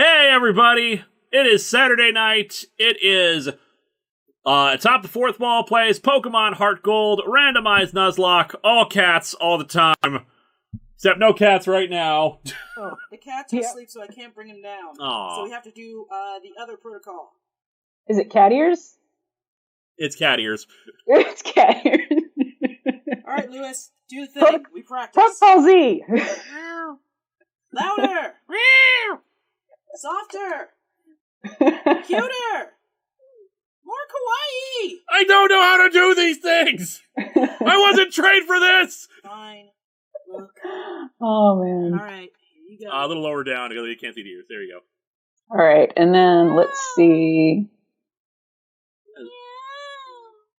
Hey, everybody! It is Saturday night. It is Atop the Fourth Wall plays Pokémon Heartgold, Randomized Nuzlocke, all cats all the time. Except no cats right now. Oh, the cat's asleep, so I can't bring him down. Aww. So we have to do the other protocol. Is it cat ears? It's cat ears. It's cat ears. All right, Lewis, do the thing. We practice. Football Z. Louder. Softer. Cuter. More kawaii. I don't know how to do these things. I wasn't trained for this. Fine. Look. Oh, man. All right, here you go. A little lower down because you can't see the ears. There you go. All right, and then let's see.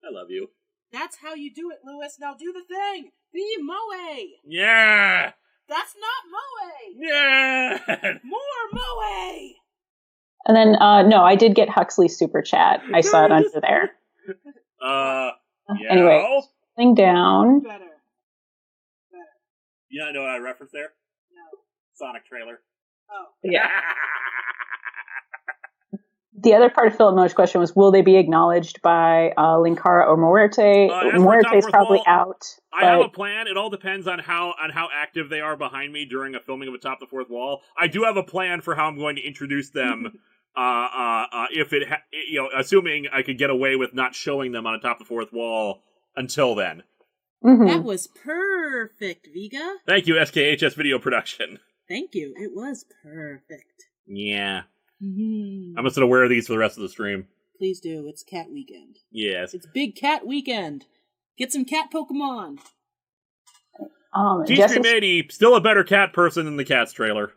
I love you. That's how you do it, Lewis. Now do the thing. Be Moe. Yeah. That's not Moe. Yeah. More Moe. And then, no, I did get Huxley's super chat. I saw it under there. Yeah. Anyway, thing down. Better. You know what I referenced there? No. Sonic trailer. Oh. Yeah. The other part of Philip Moe's question was, will they be acknowledged by Linkara or Muerte? Muerte's probably out. I have a plan. It all depends on how active they are behind me during a filming of Atop the Fourth Wall. I do have a plan for how I'm going to introduce them. Assuming I could get away with not showing them on Atop the Fourth Wall until then. Mm-hmm. That was perfect, Viga. Thank you, SKHS Video Production. Thank you. It was perfect. Yeah. Mm-hmm. I'm just going to wear these for the rest of the stream. Please do. It's cat weekend. Yes. It's big cat weekend. Get some cat Pokemon. T380, still a better cat person than the Cats trailer.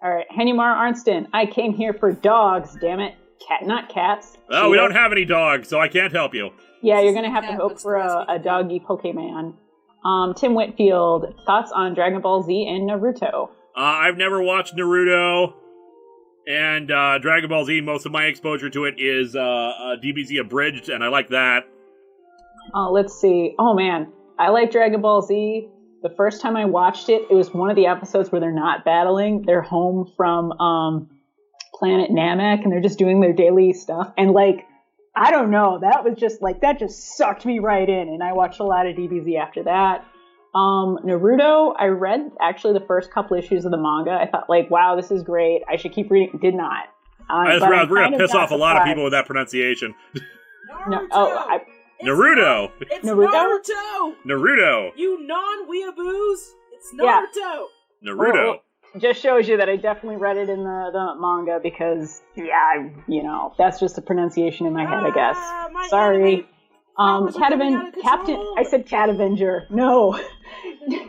All right, Henumar Arnston. I came here for dogs, damn it. Not cats. Oh, we don't have any dogs, so I can't help you. Yeah, you're going to have to hope for a doggy Pokemon. Tim Whitfield, thoughts on Dragon Ball Z and Naruto? I've never watched Naruto, and Dragon Ball Z, most of my exposure to it is DBZ Abridged, and I like that. Let's see. Oh, man. I like Dragon Ball Z. The first time I watched it, it was one of the episodes where they're not battling. They're home from Planet Namek, and they're just doing their daily stuff. And, I don't know. That was just that just sucked me right in. And I watched a lot of DBZ after that. Naruto, I read actually the first couple issues of the manga. I thought wow, this is great. I should keep reading. Did not. We're going to piss off a lot of people with that pronunciation. Naruto! Naruto! It's Naruto! Naruto! You non-weeaboos! It's Naruto! Yeah. Naruto. Well, just shows you that I definitely read it in the manga because, that's just a pronunciation in my head, I guess. Sorry. I said Cat Avenger. No.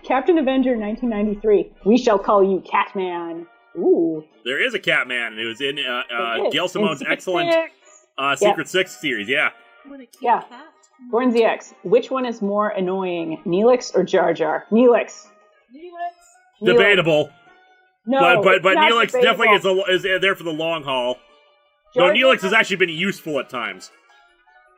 Captain Avenger 1993. We shall call you Catman. Ooh. There is a Catman. It was in Gail Simone's excellent Secret Six series, yeah. What a cute cat. Born ZX. Which one is more annoying, Neelix or Jar Jar? Neelix. Debatable. No, but Neelix debatable. definitely is there for the long haul. Though Neelix has actually been useful at times.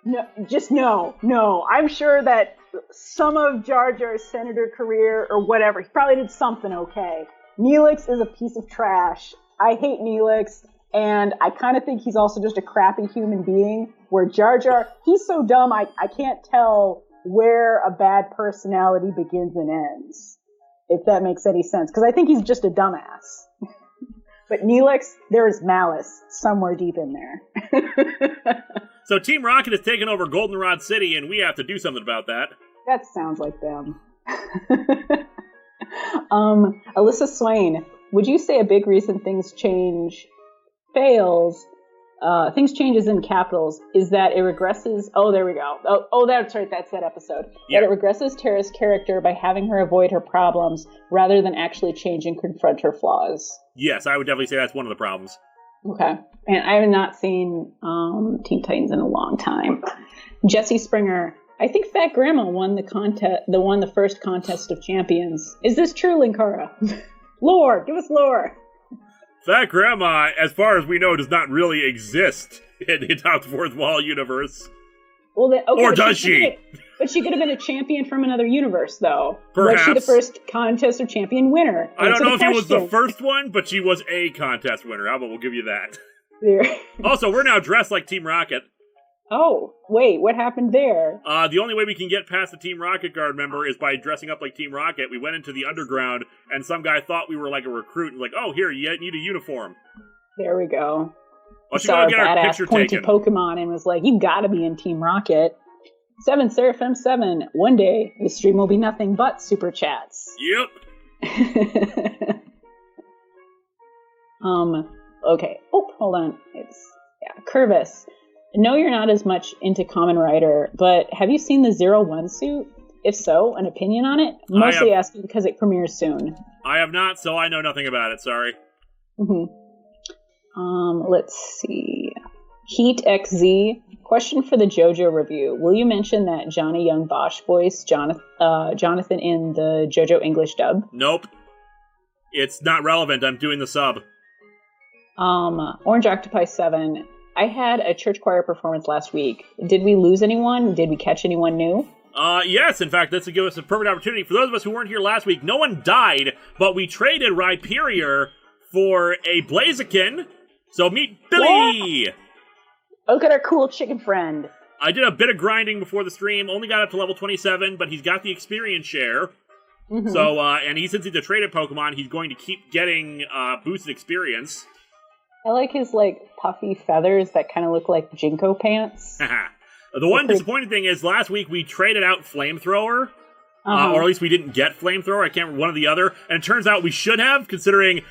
No. I'm sure that some of Jar Jar's senator career or whatever, he probably did something okay. Neelix is a piece of trash. I hate Neelix, and I kind of think he's also just a crappy human being, where Jar Jar, he's so dumb, I can't tell where a bad personality begins and ends. If that makes any sense. Because I think he's just a dumbass. But Neelix, there is malice somewhere deep in there. So Team Rocket has taken over Goldenrod City, and we have to do something about that. That sounds like them. Alyssa Swain, would you say a big reason things changes in capitals is that it regresses... Oh, there we go. Oh, that's right. That's that episode. Yep. That it regresses Terra's character by having her avoid her problems rather than actually change and confront her flaws. Yes, I would definitely say that's one of the problems. Okay. And I have not seen Teen Titans in a long time. Jesse Springer, I think Fat Grandma won the first contest of champions. Is this true, Linkara? Lore! Give us lore! Fat Grandma, as far as we know, does not really exist in the Atop the Fourth Wall universe. Well, then, okay, Or does she? But she could have been a champion from another universe, though. Perhaps. Was she the first contest or champion winner? I don't know if Answer she was the question. first one, but she was a contest winner. How about we'll give you that? There. Also, we're now dressed like Team Rocket. Oh, wait, what happened there? The only way we can get past the Team Rocket Guard member is by dressing up like Team Rocket. We went into the underground, and some guy thought we were like a recruit, and like, oh, here, you need a uniform. There we go. Let's Saw go a get our badass picture pointed taken. Pokemon and was like, you gotta be in Team Rocket. 7 Seraphim 7. One day, the stream will be nothing but super chats. Yep. Okay. Oh, hold on. Curvis. No, you're not as much into Kamen Rider, but have you seen the 01 suit? If so, an opinion on it? Mostly asking because it premieres soon. I have not, so I know nothing about it, sorry. Let's see. Heat XZ. Question for the JoJo review. Will you mention that Johnny Young Bosch voiced Jonathan in the JoJo English dub? Nope. It's not relevant. I'm doing the sub. Orange Octopi 7. I had a church choir performance last week. Did we lose anyone? Did we catch anyone new? Yes, in fact, this would give us a perfect opportunity. For those of us who weren't here last week, no one died, but we traded Rhyperior for a Blaziken. So meet Billy! Yeah. Look at our cool chicken friend. I did a bit of grinding before the stream, only got up to level 27, but he's got the experience share. So, and since he's a traded Pokemon, he's going to keep getting boosted experience. I like his, puffy feathers that kind of look like Jinko pants. The one disappointing thing is, last week we traded out Flamethrower, or at least we didn't get Flamethrower, I can't remember one or the other, and it turns out we should have, considering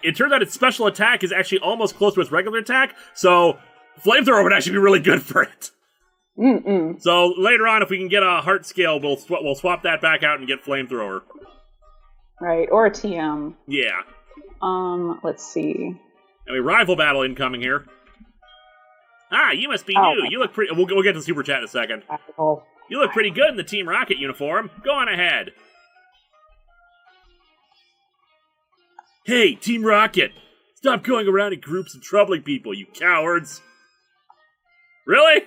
it turns out its special attack is actually almost close to its regular attack, so Flamethrower would actually be really good for it. So later on, if we can get a Heart Scale, we'll swap that back out and get Flamethrower. Right, or a TM. Yeah. Let's see. Anyway, rival battle incoming here. Ah, you must be new. You look pretty... We'll get to Super Chat in a second. You look pretty good in the Team Rocket uniform. Go on ahead. Hey, Team Rocket! Stop going around in groups and troubling people, you cowards! Really?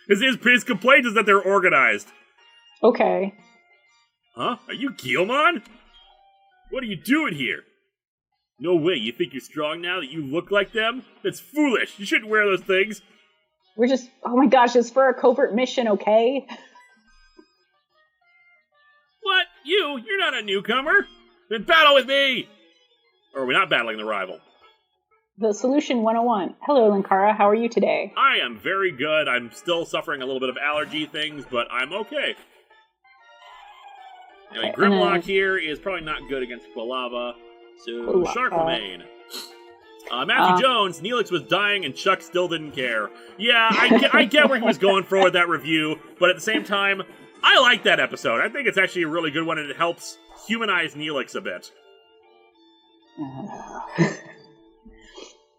His complaint is that they're organized. Okay. Huh? Are you Guilmon? What are you doing here? No way, you think you're strong now that you look like them? That's foolish, you shouldn't wear those things. We're just, oh my gosh, it's for a covert mission, okay? What? You're not a newcomer. Then battle with me! Or are we not battling the rival? The Solution 101. Hello, Linkara, how are you today? I am very good. I'm still suffering a little bit of allergy things, but I'm okay. Anyway, Grimlock here is probably not good against Quilava, so Shark remain. Matthew Jones, Neelix was dying and Chuck still didn't care. Yeah, I get where he was going for with that review, but at the same time, I like that episode. I think it's actually a really good one, and it helps humanize Neelix a bit.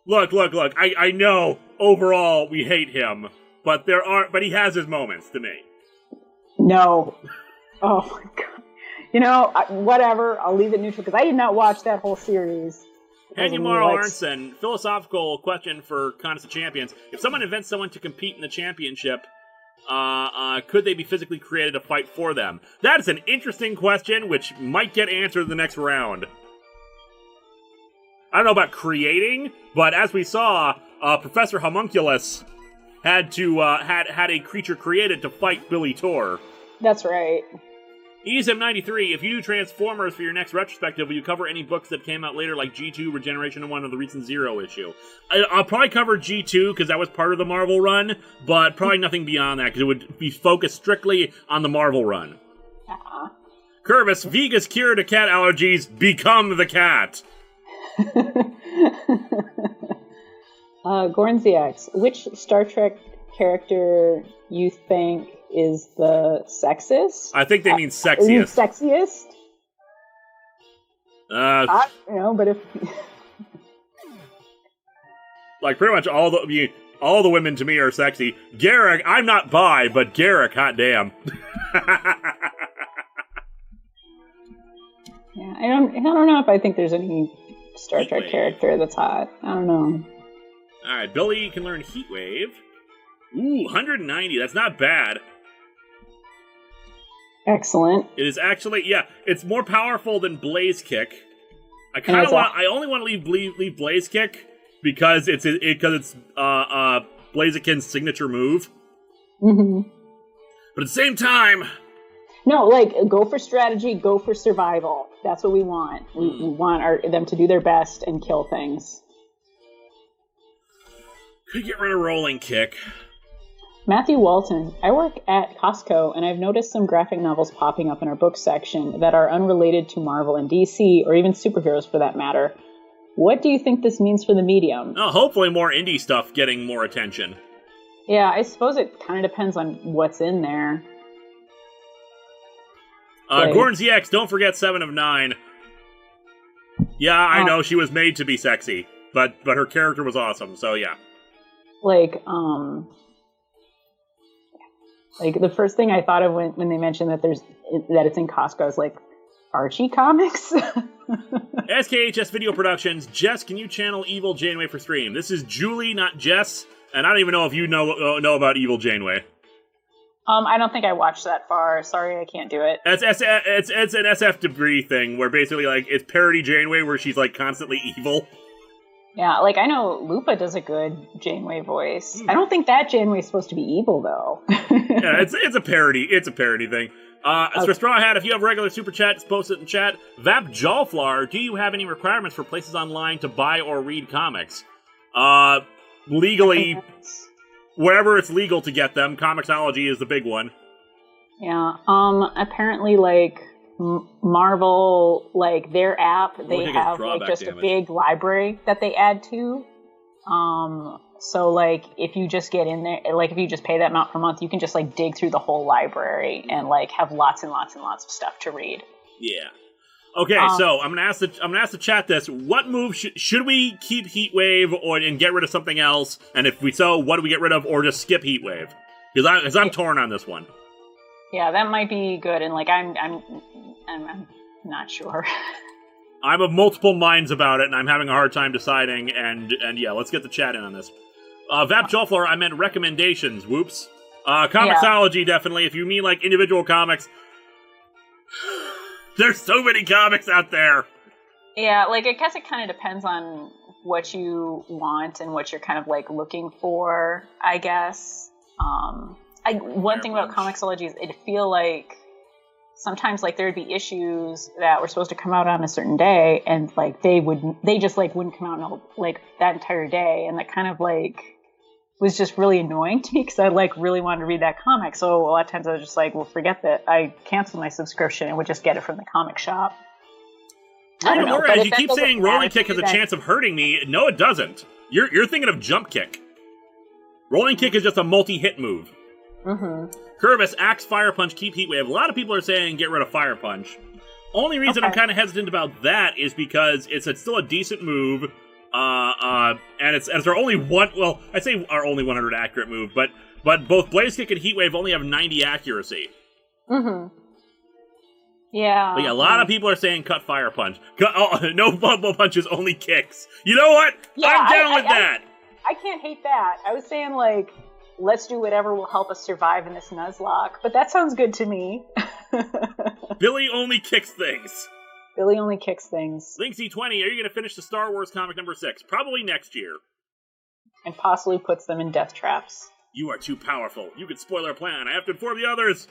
Look. I know overall we hate him, but he has his moments to me. No. Oh my god. Whatever. I'll leave it neutral because I did not watch that whole series. Hanyamaro Arnson, philosophical question for Contest of Champions. If someone invents someone to compete in the championship, could they be physically created to fight for them? That is an interesting question, which might get answered in the next round. I don't know about creating, but as we saw, Professor Homunculus had a creature created to fight Billy Tor. That's right. ESM93, if you do Transformers for your next retrospective, will you cover any books that came out later, like G2, Regeneration 1, or the recent Zero issue? I'll probably cover G2, because that was part of the Marvel run, but probably nothing beyond that, because it would be focused strictly on the Marvel run. Curvis, Vega's cure to cat allergies, become the cat! Gornziax, which Star Trek character you think is the sexist? I think they mean sexiest. Sexiest? But if... like, pretty much all the women to me are sexy. Garrick, I'm not bi, but Garrick, hot damn. Yeah, I don't know if I think there's any Star Trek character that's hot. I don't know. Alright, Billy can learn Heat Wave. Ooh, 190. That's not bad. Excellent. It is actually, yeah, it's more powerful than Blaze Kick. I only want to leave Blaze Kick because it's Blaziken's signature move. Mm-hmm. But at the same time, no, like go for strategy, go for survival. That's what we want. We want them to do their best and kill things. Could get rid of Rolling Kick. Matthew Walton, I work at Costco, and I've noticed some graphic novels popping up in our book section that are unrelated to Marvel and DC, or even superheroes for that matter. What do you think this means for the medium? Oh, hopefully more indie stuff getting more attention. Yeah, I suppose it kind of depends on what's in there. Gordon ZX, don't forget 7 of 9. Yeah, I know she was made to be sexy, but her character was awesome, so yeah. Like the first thing I thought of when they mentioned that it's in Costco, I was like, Archie comics? SKHS Video Productions, Jess, can you channel Evil Janeway for stream? This is Julie, not Jess, and I don't even know if you know about Evil Janeway. I don't think I watched that far. Sorry, I can't do it. It's an SF Debris thing, where basically, like, it's parody Janeway, where she's, like, constantly evil. Yeah, like, I know Lupa does a good Janeway voice. I don't think that Janeway is supposed to be evil, though. Yeah, it's a parody. It's a parody thing. As for Straw Hat, if you have regular super chat, just post it in chat. Vap Jawflar, do you have any requirements for places online to buy or read comics? Legally, wherever it's legal to get them, Comixology is the big one. Yeah, apparently, like, Marvel, like, their app, they have, like, just a big library that they add to. So, like, if you just get in there, like, if you just pay that amount per month, you can just, like, dig through the whole library and, like, have lots and lots and lots of stuff to read. Yeah. Okay, so I'm gonna ask the chat this: what move should we keep Heatwave and get rid of something else? And if we so, what do we get rid of, or just skip Heatwave? Because I'm torn on this one. Yeah, that might be good, and like I'm not sure. I'm of multiple minds about it, and I'm having a hard time deciding. And yeah, let's get the chat in on this. Vap Jolflor, I meant recommendations. Whoops. Comixology, definitely. If you mean like individual comics, there's so many comics out there. Yeah, like I guess it kind of depends on what you want and what you're kind of like looking for, I guess. One thing about Comixology is it feel like sometimes like there'd be issues that were supposed to come out on a certain day, and like they just like wouldn't come out like that entire day, and that kind of like was just really annoying to me because I like really wanted to read that comic. So a lot of times I was just like, well, forget that. I canceled my subscription and would just get it from the comic shop. I don't know. As you keep saying Rolling Kick has a chance of hurting me. No, it doesn't. You're thinking of Jump Kick. Rolling Kick is just a multi-hit move. Mm-hmm. Curvis, Axe, Fire Punch, keep Heatwave. A lot of people are saying get rid of Fire Punch. Only reason I'm kind of hesitant about that is because it's still a decent move. And it's our only one. Well, I say our only 100 accurate move, but both Blaze Kick and Heatwave only have 90 accuracy. Mm-hmm. Yeah. But yeah, a lot of people are saying cut Fire Punch. No bubble punches, only kicks. You know what? Yeah, I'm down with that. I can't hate that. I was saying like, let's do whatever will help us survive in this Nuzlocke, but that sounds good to me. Billy only kicks things. Billy only kicks things. Linksy20, are you going to finish the Star Wars comic number 6? Probably next year. And possibly puts them in death traps. You are too powerful. You could spoil our plan. I have to inform the others.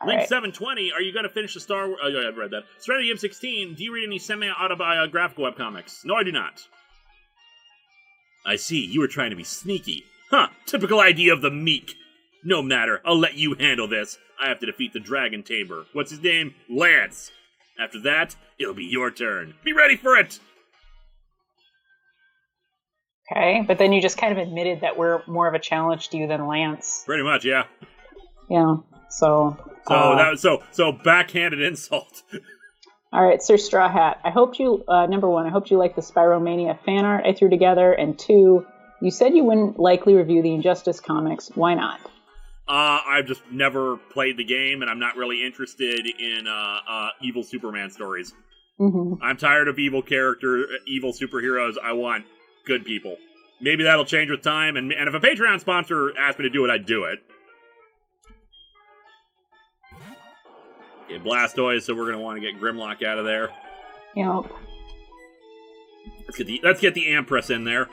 Link720, are you going to finish the Star Wars... Oh, yeah, I've read that. Serenity M16, do you read any semi-autobiographical webcomics? No, I do not. I see, you were trying to be sneaky. Huh, typical idea of the meek. No matter, I'll let you handle this. I have to defeat the Dragon Tamer. What's his name? Lance. After that, it'll be your turn. Be ready for it! Okay, but then you just kind of admitted that we're more of a challenge to you than Lance. Pretty much, yeah. Yeah, so backhanded insult. All right, Sir Straw Hat. I hope you, number one, I hope you like the Spiromania fan art I threw together, and two, you said you wouldn't likely review the Injustice comics. Why not? I've just never played the game, and I'm not really interested in evil Superman stories. Mm-hmm. I'm tired of evil superheroes. I want good people. maybe that'll change with time, and if a Patreon sponsor asked me to do it, I'd do it. Okay, Blastoise, so we're going to want to get Grimlock out of there. Yep. Let's get the Ampress in there.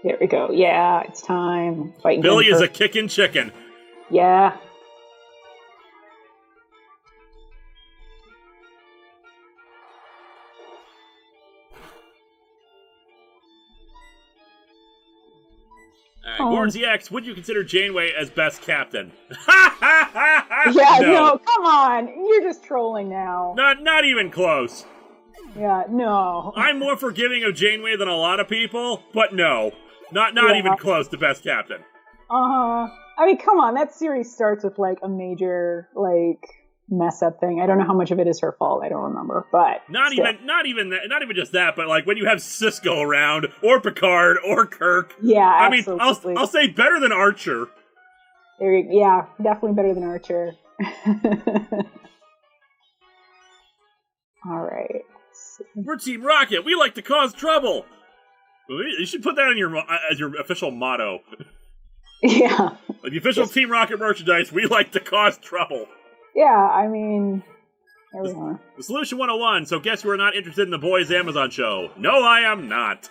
There we go. Yeah, it's time. Fighting Billy is a kicking chicken. Yeah. Gordon ZX, would you consider Janeway as best captain? Yeah, no, come on. You're just trolling now. Not even close. Yeah, no. I'm more forgiving of Janeway than a lot of people, but no. Not even close to best captain. I mean, come on. That series starts with, like, a major, like, mess-up thing. I don't know how much of it is her fault. I don't remember, but not even just that, but, like, when you have Cisco around, or Picard, or Kirk. Yeah, I absolutely. mean, I'll say better than Archer. Yeah, definitely better than Archer. All right. We're Team Rocket. We like to cause trouble. You should put that on as your official motto. Yeah. Like the official Team Rocket merchandise. We like to cause trouble. Yeah, I mean, there we are. The Solution 101. So guess you are not interested in the Boys Amazon show. No, I am not.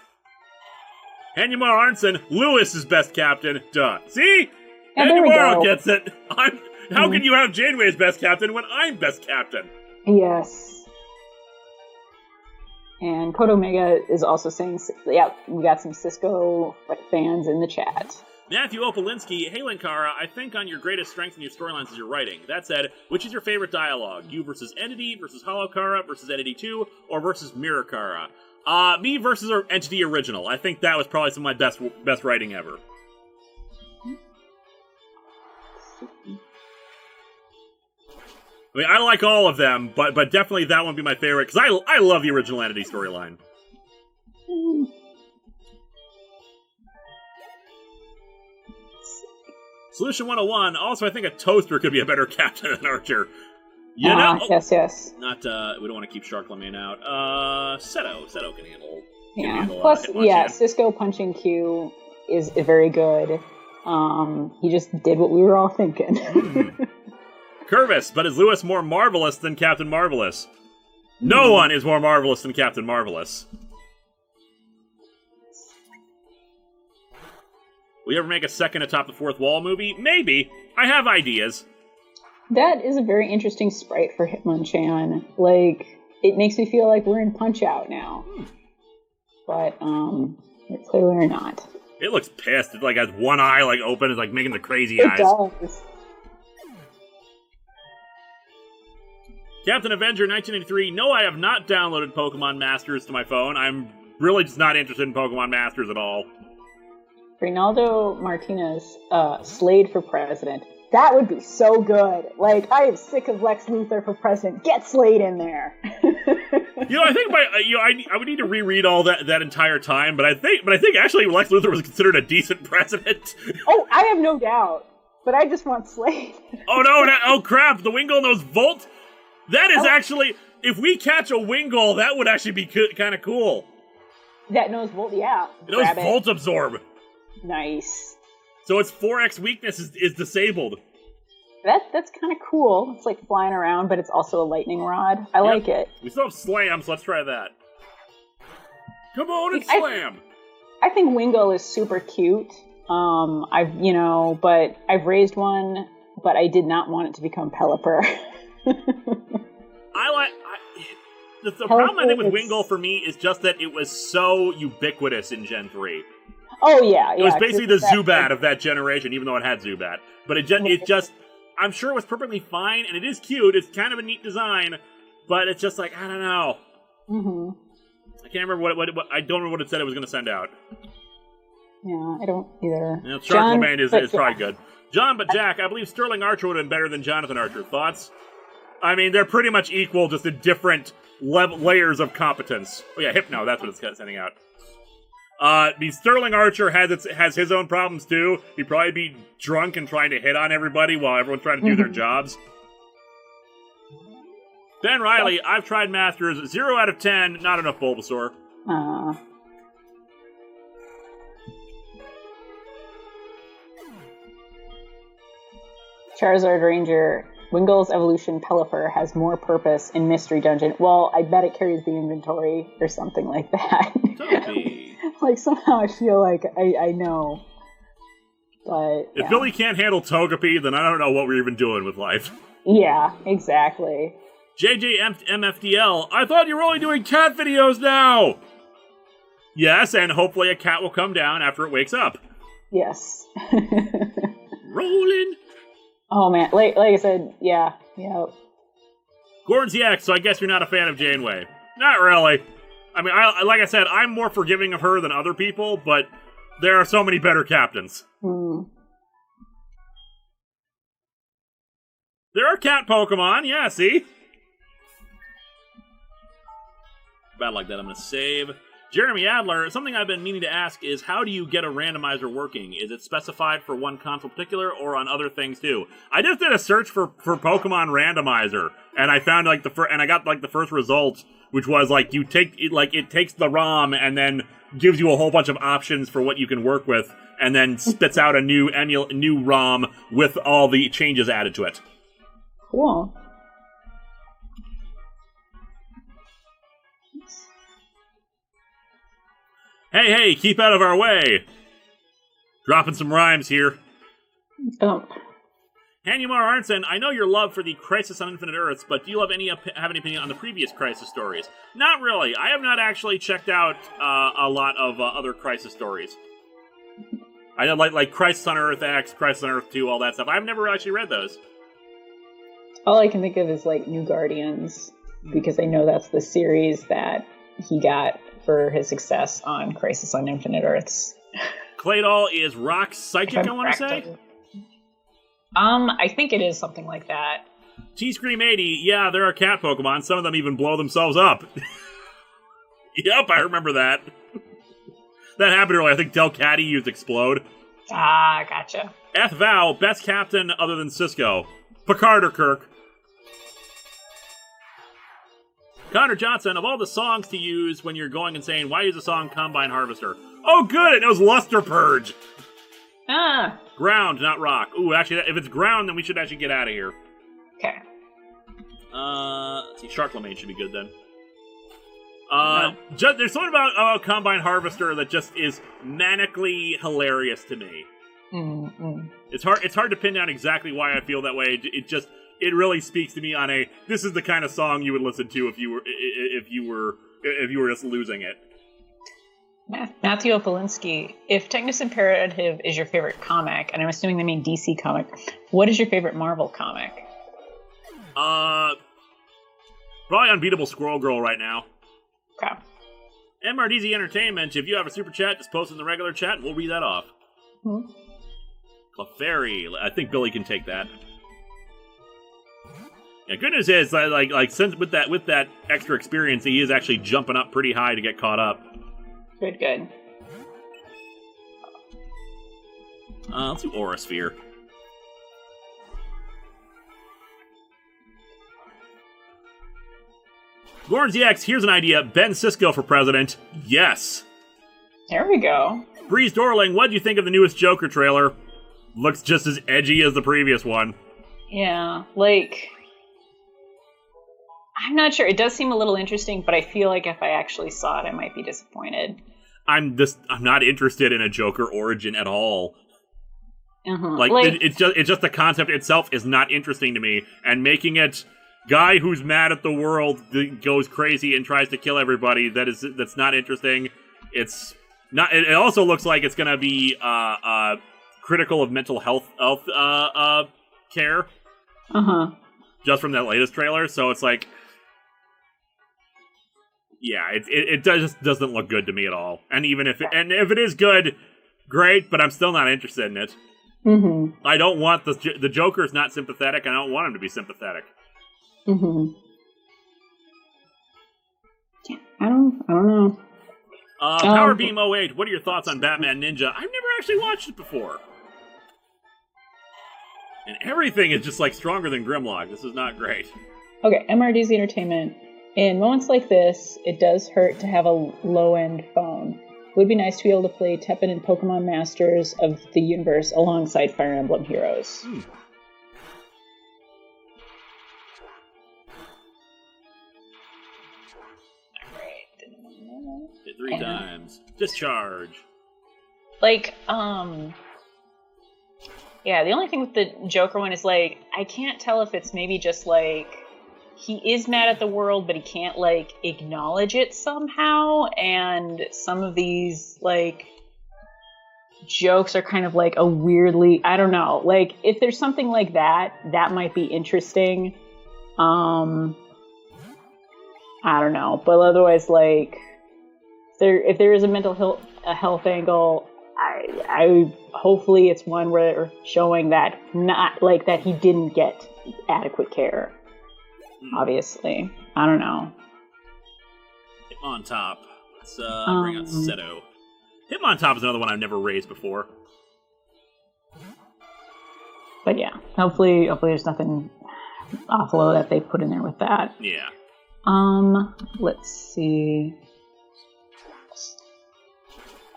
Hanyamar Arnson. Lewis is best captain. Duh. See? Hanyamar gets it. How can you have Janeway as best captain when I'm best captain? Yes. And Code Omega is also saying, yeah, we got some Cisco fans in the chat. Matthew Opolinski, hey Linkara, I think on your greatest strength in your storylines is your writing. That said, which is your favorite dialogue? You versus Entity, versus Holokara, versus Entity 2, or versus Mirakara? Me versus Entity Original. I think that was probably some of my best writing ever. I mean, I like all of them, but definitely that one would be my favorite, because I love the original Entity storyline. Solution 101, also I think a Toaster could be a better captain than Archer. You know? Yes. Not, we don't want to keep Sharklaman out. Seto can handle. Yeah. Plus, Cisco punching Q is very good. He just did what we were all thinking. Curvis, but is Lewis more marvelous than Captain Marvelous? No one is more marvelous than Captain Marvelous. Will you ever make a second Atop the Fourth Wall movie? Maybe. I have ideas. That is a very interesting sprite for Hitmonchan. Like, it makes me feel like we're in Punch-Out now. But, clearly we're not. It looks pissed. It, has one eye, open. It's, making the crazy eyes. It does. Captain Avenger 1983. No, I have not downloaded Pokemon Masters to my phone. I'm really just not interested in Pokemon Masters at all. Ronaldo Martinez, Slade for president. That would be so good. I am sick of Lex Luthor for president. Get Slade in there. I think I would need to reread all that entire time, but I think actually Lex Luthor was considered a decent president. Oh, I have no doubt. But I just want Slade. Oh no! Oh crap! The Wingull knows Volt. That is actually, if we catch a Wingull, that would actually be kind of cool. That knows Volt, yeah. It knows Volt Absorb. Nice. So its 4x weakness is disabled. That's kind of cool. It's flying around, but it's also a lightning rod. I like it. We still have Slam, so let's try that. Come on and Slam! I think Wingull is super cute. But I've raised one, but I did not want it to become Pelipper. The problem I think with Wingull for me is just that it was so ubiquitous in Gen 3. Oh, yeah. It was basically the Zubat of that generation, even though it had Zubat. But it just, I'm sure it was perfectly fine, and it is cute. It's kind of a neat design, but it's just I don't know. I can't remember what I don't remember what it said it was going to send out. Yeah, I don't either. Sharklaman is probably good. John, but Jack, I believe Sterling Archer would have been better than Jonathan Archer. Thoughts? I mean, they're pretty much equal, just in different layers of competence. Oh yeah, Hypno, that's what it's sending out. The Sterling Archer has his own problems too. He'd probably be drunk and trying to hit on everybody while everyone's trying to do their jobs. Ben Riley, I've tried Masters, 0 out of 10, not enough Bulbasaur. Charizard Ranger, Wingull's Evolution Pelipper has more purpose in Mystery Dungeon. Well, I bet it carries the inventory or something like that. Like, somehow I feel like I know. But, if Billy can't handle Togepi, then I don't know what we're even doing with life. Yeah, exactly. JJMFDL, I thought you were only doing cat videos now! Yes, and hopefully a cat will come down after it wakes up. Yes. Rolling. Oh man, like I said, yeah. Gordon's the X, so I guess you're not a fan of Janeway. Not really. I mean, like I said, I'm more forgiving of her than other people, but there are so many better captains. There are cat Pokemon, yeah, see? Bad like that, I'm gonna save. Jeremy Adler, something I've been meaning to ask is, how do you get a randomizer working? Is it specified for one console in particular, or on other things too? I just did a search for Pokemon Randomizer, and I found I got the first result, which was like you take it takes the ROM and then gives you a whole bunch of options for what you can work with, and then spits out a new ROM with all the changes added to it. Cool. Hey, keep out of our way! Dropping some rhymes here. Oh. Hanumar Arnson, I know your love for the Crisis on Infinite Earths, but do you have any opinion on the previous Crisis stories? Not really. I have not actually checked out a lot of other Crisis stories. I know, like Crisis on Earth X, Crisis on Earth 2, all that stuff. I've never actually read those. All I can think of is, like, New Guardians, because I know that's the series that he got for his success on Crisis on Infinite Earths. Claydol is rock psychic, I want to say? I think it is something like that. T-Scream 80, yeah, there are cat Pokemon. Some of them even blow themselves up. Yep, I remember that. That happened earlier. I think Delcatty used Explode. Ah, gotcha. F. Vow, best captain other than Cisco. Picard or Kirk? Connor Johnson, of all the songs to use when you're going insane, why use the song Combine Harvester? Oh, good, it knows Luster Purge. Ah. Ground, not rock. Ooh, actually, if it's ground, then we should actually get out of here. Okay. Let's see, Sharklamane should be good then. No. There's something about Combine Harvester that just is manically hilarious to me. Mm-hmm. It's hard to pin down exactly why I feel that way. It really speaks to me on this is the kind of song you would listen to if you were just losing it. Matthew Opolinski, if Technus Imperative is your favorite comic, and I'm assuming they mean DC comic, what is your favorite Marvel comic? Probably Unbeatable Squirrel Girl right now. Okay. MRDZ Entertainment, if you have a super chat, just post in the regular chat and we'll read that off. Mm-hmm. Clefairy, I think Billy can take that. Yeah, good news is, like since with that extra experience, he is actually jumping up pretty high to get caught up. Good. Let's do Aura Sphere. Gorns EX, here's an idea. Ben Sisko for president. Yes. There we go. Breeze Dorling, what do you think of the newest Joker trailer? Looks just as edgy as the previous one. Yeah, like, I'm not sure. It does seem a little interesting, but I feel like if I actually saw it, I might be disappointed. I'm not interested in a Joker origin at all. Uh-huh. It's just the concept itself is not interesting to me, and making it guy who's mad at the world goes crazy and tries to kill everybody. That's not interesting. It's not. It also looks like it's gonna be critical of mental health care. Just from that latest trailer, so it's like, yeah, it just doesn't look good to me at all. And even if it is good, great, but I'm still not interested in it. Mm-hmm. I don't want the Joker's not sympathetic. I don't want him to be sympathetic. Mm-hmm. Yeah, I don't know. Power Beam 08, what are your thoughts on Batman Ninja? I've never actually watched it before. And everything is just like stronger than Grimlock. This is not great. Okay, MRDZ Entertainment. In moments like this, it does hurt to have a low-end phone. It would be nice to be able to play Tepid and Pokemon Masters of the Universe alongside Fire Emblem Heroes. 3 times. Discharge. Like, yeah, the only thing with the Joker one is, like, I can't tell if it's maybe just, like, he is mad at the world, but he can't, like, acknowledge it somehow, and some of these, like, jokes are kind of, like, a weirdly, I don't know, like, if there's something like that, that might be interesting. I don't know, but otherwise, like, if there is a mental health angle, I hopefully it's one where they're showing that not like that he didn't get adequate care. Obviously, I don't know. Hitmontop. Let's bring out Seto. Hitmontop is another one I've never raised before. But yeah, hopefully there's nothing awful that they put in there with that. Yeah. Let's see.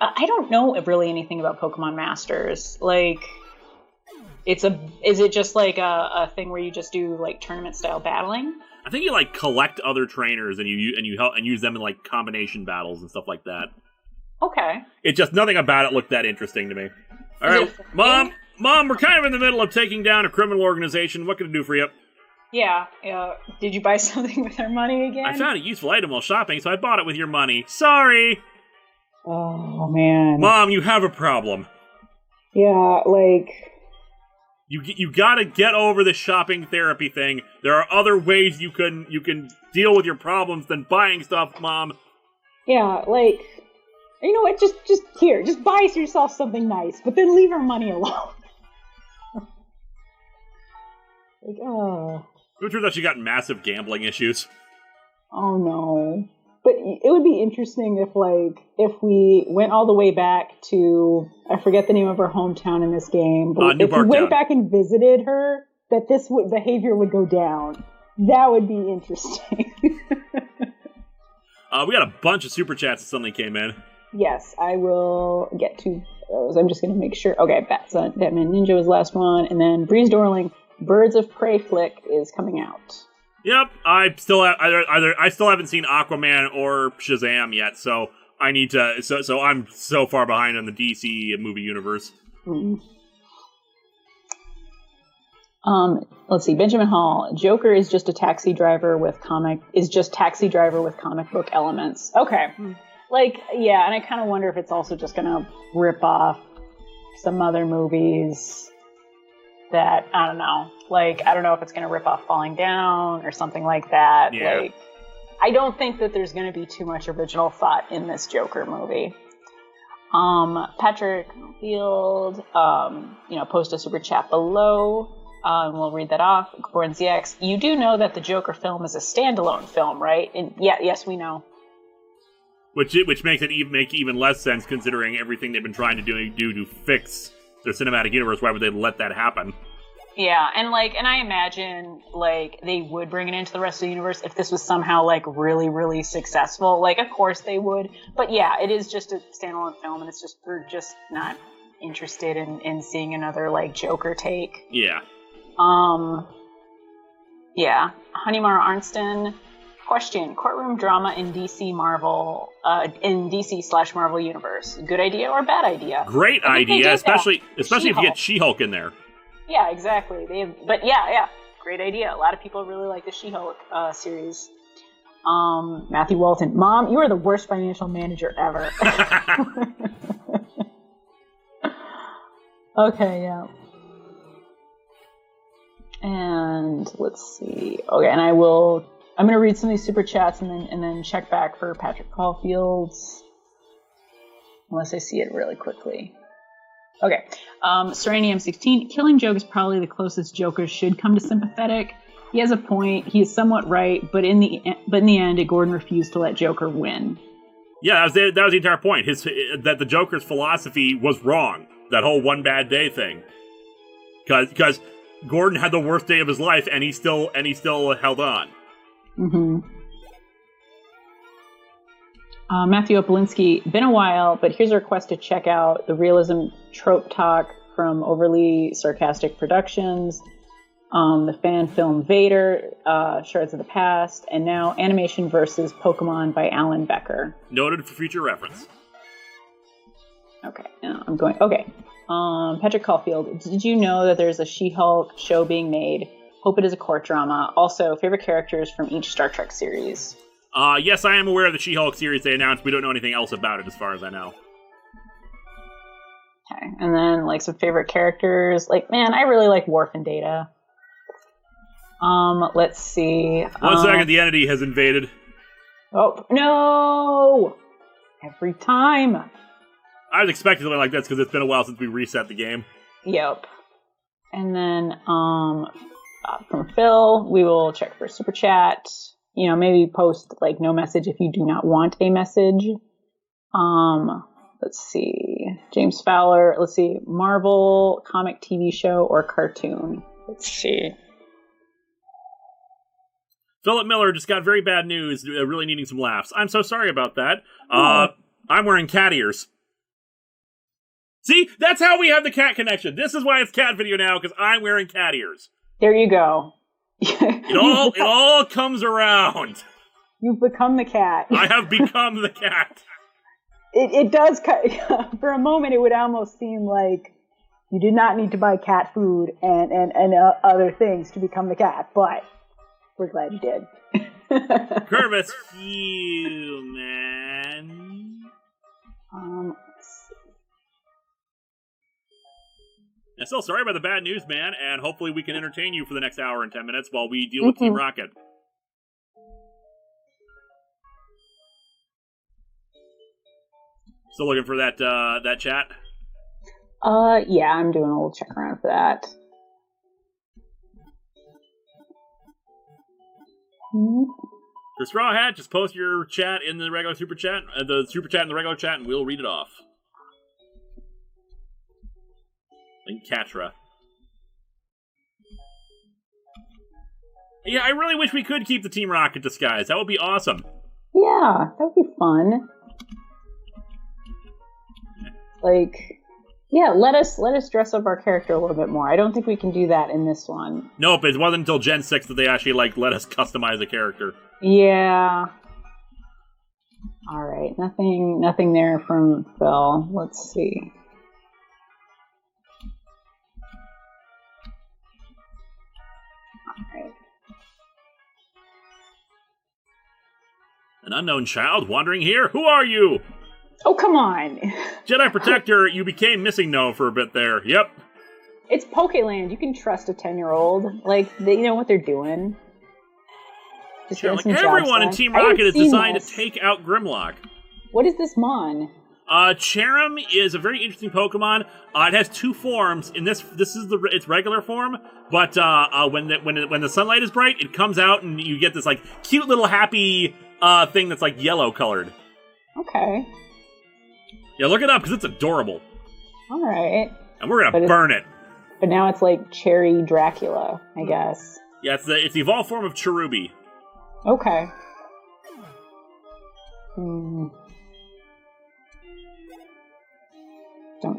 I don't know really anything about Pokemon Masters. Like, is it just like a thing where you just do like tournament style battling? I think you like collect other trainers and you help and use them in like combination battles and stuff like that. Okay. It's just nothing about it looked that interesting to me. All right, Mom, we're kind of in the middle of taking down a criminal organization. What can I do for you? Yeah. Did you buy something with our money again? I found a useful item while shopping, so I bought it with your money. Sorry. Oh, man. Mom, you have a problem. Yeah, like... You gotta get over the shopping therapy thing. There are other ways you can deal with your problems than buying stuff, Mom. Yeah, like... You know what? Just buy yourself something nice, but then leave our money alone. Like, oh... It turns out she got massive gambling issues. Oh, no. But it would be interesting if we went all the way back to, I forget the name of her hometown in this game, but if we went back and visited her, that this behavior would go down. That would be interesting. We got a bunch of super chats that suddenly came in. Yes, I will get to those. I'm just going to make sure. Okay, Batman Ninja was the last one, and then Breeze Dorling, Birds of Prey flick is coming out. Yep, I still haven't seen Aquaman or Shazam yet, so I need to. So I'm so far behind on the DC movie universe. Mm. Let's see. Benjamin Hall. Joker is just taxi driver with comic book elements. Okay. Like, yeah, and I kind of wonder if it's also just gonna rip off some other movies that, I don't know. Like, I don't know if it's gonna rip off Falling Down or something like that. Yeah. Like, I don't think that there's gonna be too much original thought in this Joker movie. Patrick Field, post a super chat below. And we'll read that off. Gordon ZX, you do know that the Joker film is a standalone film, right? And yes, we know. Which makes it make even less sense considering everything they've been trying to do to fix their cinematic universe. Why would they let that happen? Yeah, and I imagine like they would bring it into the rest of the universe if this was somehow like really, really successful. Like, of course they would, but yeah, it is just a standalone film, and it's just we're just not interested in seeing another like Joker take. Yeah. Yeah. Honeymar Arnston. Question: courtroom drama in DC/Marvel universe. Good idea or bad idea? Great idea, especially if you get She-Hulk in there. Yeah, exactly. Yeah, great idea. A lot of people really like the She-Hulk series. Matthew Walton, Mom, you are the worst financial manager ever. Okay, yeah. And let's see. Okay, and I'm going to read some of these super chats and then check back for Patrick Caulfield's, unless I see it really quickly. Okay. Serenium16, Killing Joke is probably the closest Joker should come to sympathetic. He has a point. He is somewhat right, but in the end, Gordon refused to let Joker win. Yeah, that was the entire point. That the Joker's philosophy was wrong. That whole one bad day thing. Because Gordon had the worst day of his life, and he still held on. Mm-hmm. Matthew Opolinsky, been a while, but here's a request to check out the Realism Trope Talk from Overly Sarcastic Productions. the fan film Vader, Shards of the Past, and now Animation versus Pokemon by Alan Becker. Noted for future reference. Okay, now I'm going. Okay. Patrick Caulfield, did you know that there's a She-Hulk show being made? Hope it is a court drama. Also, favorite characters from each Star Trek series. Yes, I am aware of the She-Hulk series they announced. We don't know anything else about it as far as I know. Okay, and then like some favorite characters. Like, man, I really like Worf and Data. Let's see. 1 second, the entity has invaded. Oh, no! Every time. I was expecting something like this because it's been a while since we reset the game. Yep. And then from Phil, we will check for super chat. You know, maybe post like no message if you do not want a message. Let's see. James Fowler. Let's see. Marvel, comic, TV show, or cartoon. Let's see. Philip Miller just got very bad news, really needing some laughs. I'm so sorry about that. I'm wearing cat ears. See, that's how we have the cat connection. This is why it's cat video now, because I'm wearing cat ears. There you go. It all comes around. You've become the cat. I have become the cat. It does, for a moment, it would almost seem like you did not need to buy cat food and other things to become the cat, but we're glad you did. Curvis human. And still sorry about the bad news, man, and hopefully we can entertain you for the next hour and 10 minutes while we deal with Team Rocket. Still looking for that chat? Yeah, I'm doing a little check around for that. For Straw Hat, just post your chat in the regular super chat, the super chat in the regular chat, and we'll read it off. Linkatra. Yeah, I really wish we could keep the Team Rocket disguise. That would be awesome. Yeah, that would be fun. Like, yeah, let us dress up our character a little bit more. I don't think we can do that in this one. Nope, it wasn't until Gen 6 that they actually let us customize a character. Yeah. All right, nothing there from Phil. Let's see. All right. An unknown child wandering here. Who are you? Oh, come on. Jedi Protector, you became missing no for a bit there. Yep. It's Pokeland. You can trust a 10-year-old. Like, they know what they're doing. Just sure, like everyone in Team Rocket is designed to take out Grimlock. What is this Mon? Cherim is a very interesting Pokemon. It has two forms. In this is its regular form, but when the sunlight is bright, it comes out and you get this like cute little happy thing that's like yellow colored. Okay. Yeah, look it up because it's adorable. All right. And we're gonna burn it. But now it's like Cherry Dracula, I guess. Yeah, it's the evolved form of Cherubi. Okay. Don't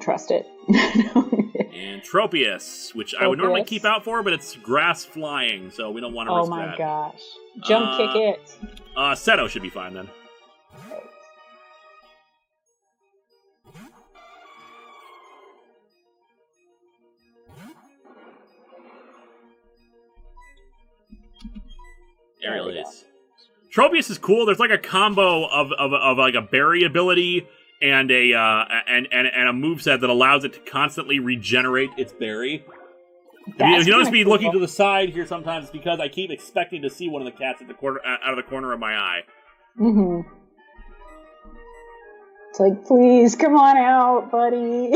trust it. And Tropius, which I would normally keep out for, but it's grass flying, so we don't want to risk that. Oh my gosh. Jump kick it. Seto should be fine then. Aerial Ace. Tropius is cool. There's like a combo of like a berry ability and a moveset that allows it to constantly regenerate its berry. If you notice me looking to the side here sometimes, it's because I keep expecting to see one of the cats at the out of the corner of my eye. Mm-hmm. It's like, please, come on out, buddy.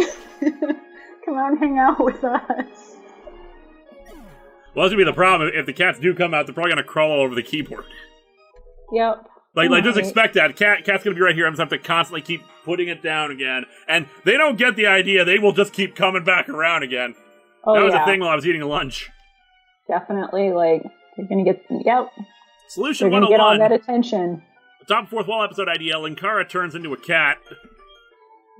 Come on, hang out with us. Well, that's gonna be the problem. If the cats do come out, they're probably gonna crawl all over the keyboard. Yep. Like just expect that. Cat's gonna be right here. I'm gonna have to constantly keep putting it down again. And they don't get the idea. They will just keep coming back around again. Oh, that was a thing while I was eating lunch. Definitely, like, you're gonna get, yep. Solution You're 101. gonna get all that attention. The top fourth wall episode idea, Linkara turns into a cat.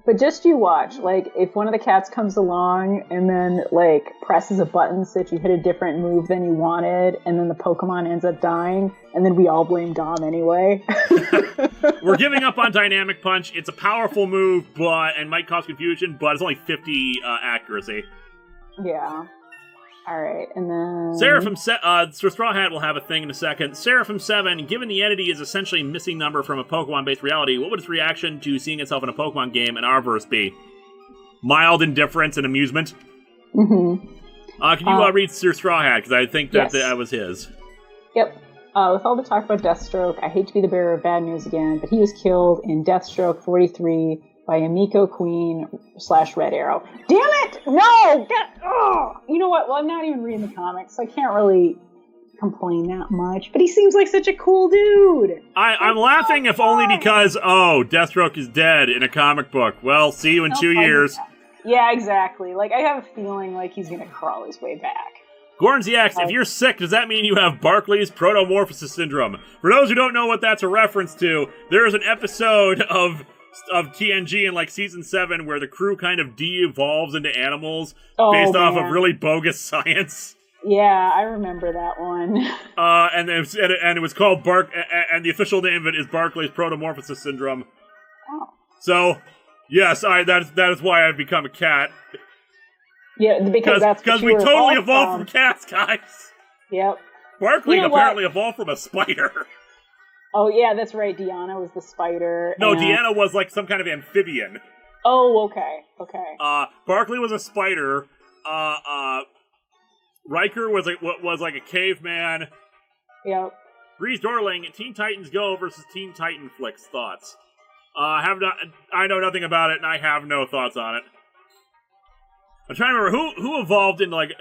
But just you watch, like, if one of the cats comes along and then, like, presses a button so that you hit a different move than you wanted, and then the Pokemon ends up dying, and then we all blame Dom anyway. We're giving up on Dynamic Punch. It's a powerful move, and might cause confusion, but it's only 50 accuracy. Yeah. Alright, and then... Seraphim so Straw Hat will have a thing in a second. Seraphim 7, given the entity is essentially a missing number from a Pokemon-based reality, what would its reaction to seeing itself in a Pokemon game in our verse be? Mild indifference and amusement? Mm-hmm. Can you read Sir Straw Hat? Because I think that yes. that was his. Yep. With all the talk about Deathstroke, I hate to be the bearer of bad news again, but he was killed in Deathstroke 43 by a Miko Queen / Red Arrow. Damn it! No! You know what? Well, I'm not even reading the comics, so I can't really complain that much. But he seems like such a cool dude. I'm laughing if only because, Deathstroke is dead in a comic book. Well, see you in 2 years. Yeah, exactly. Like, I have a feeling like he's gonna crawl his way back. Gornziax, if you're sick, does that mean you have Barclay's protomorphosis syndrome? For those who don't know what that's a reference to, there is an episode of TNG in like season 7 where the crew kind of de-evolves into animals based off of really bogus science. Yeah, I remember that one. And it was called and the official name of it is Barclay's protomorphosis syndrome. Oh. So, yes, that is why I've become a cat. Yeah, because we totally evolved from cats, guys. Yep. Barkley apparently evolved from a spider. Oh, yeah, that's right. Deanna was the spider. No, Deanna was like some kind of amphibian. Oh, okay. Barkley was a spider. Riker was like a caveman. Yep. Reese Dorling, Teen Titans Go versus Teen Titan Flicks. Thoughts? I know nothing about it, and I have no thoughts on it. I'm trying to remember who evolved into like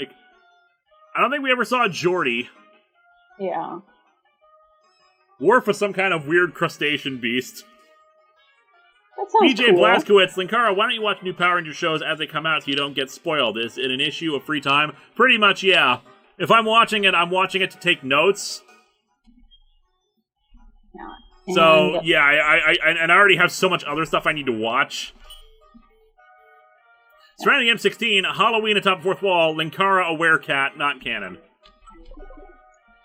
I don't think we ever saw Geordie. Yeah. Worf was some kind of weird crustacean beast. That sounds BJ cool. Blazkowicz, Linkara, why don't you watch new Power Ranger shows as they come out so you don't get spoiled? Is it an issue of free time? Pretty much, yeah. If I'm watching it to take notes. Yeah. So, yeah, I already have so much other stuff I need to watch. Surrounding M16, Halloween atop the fourth wall, Linkara a werecat, not canon.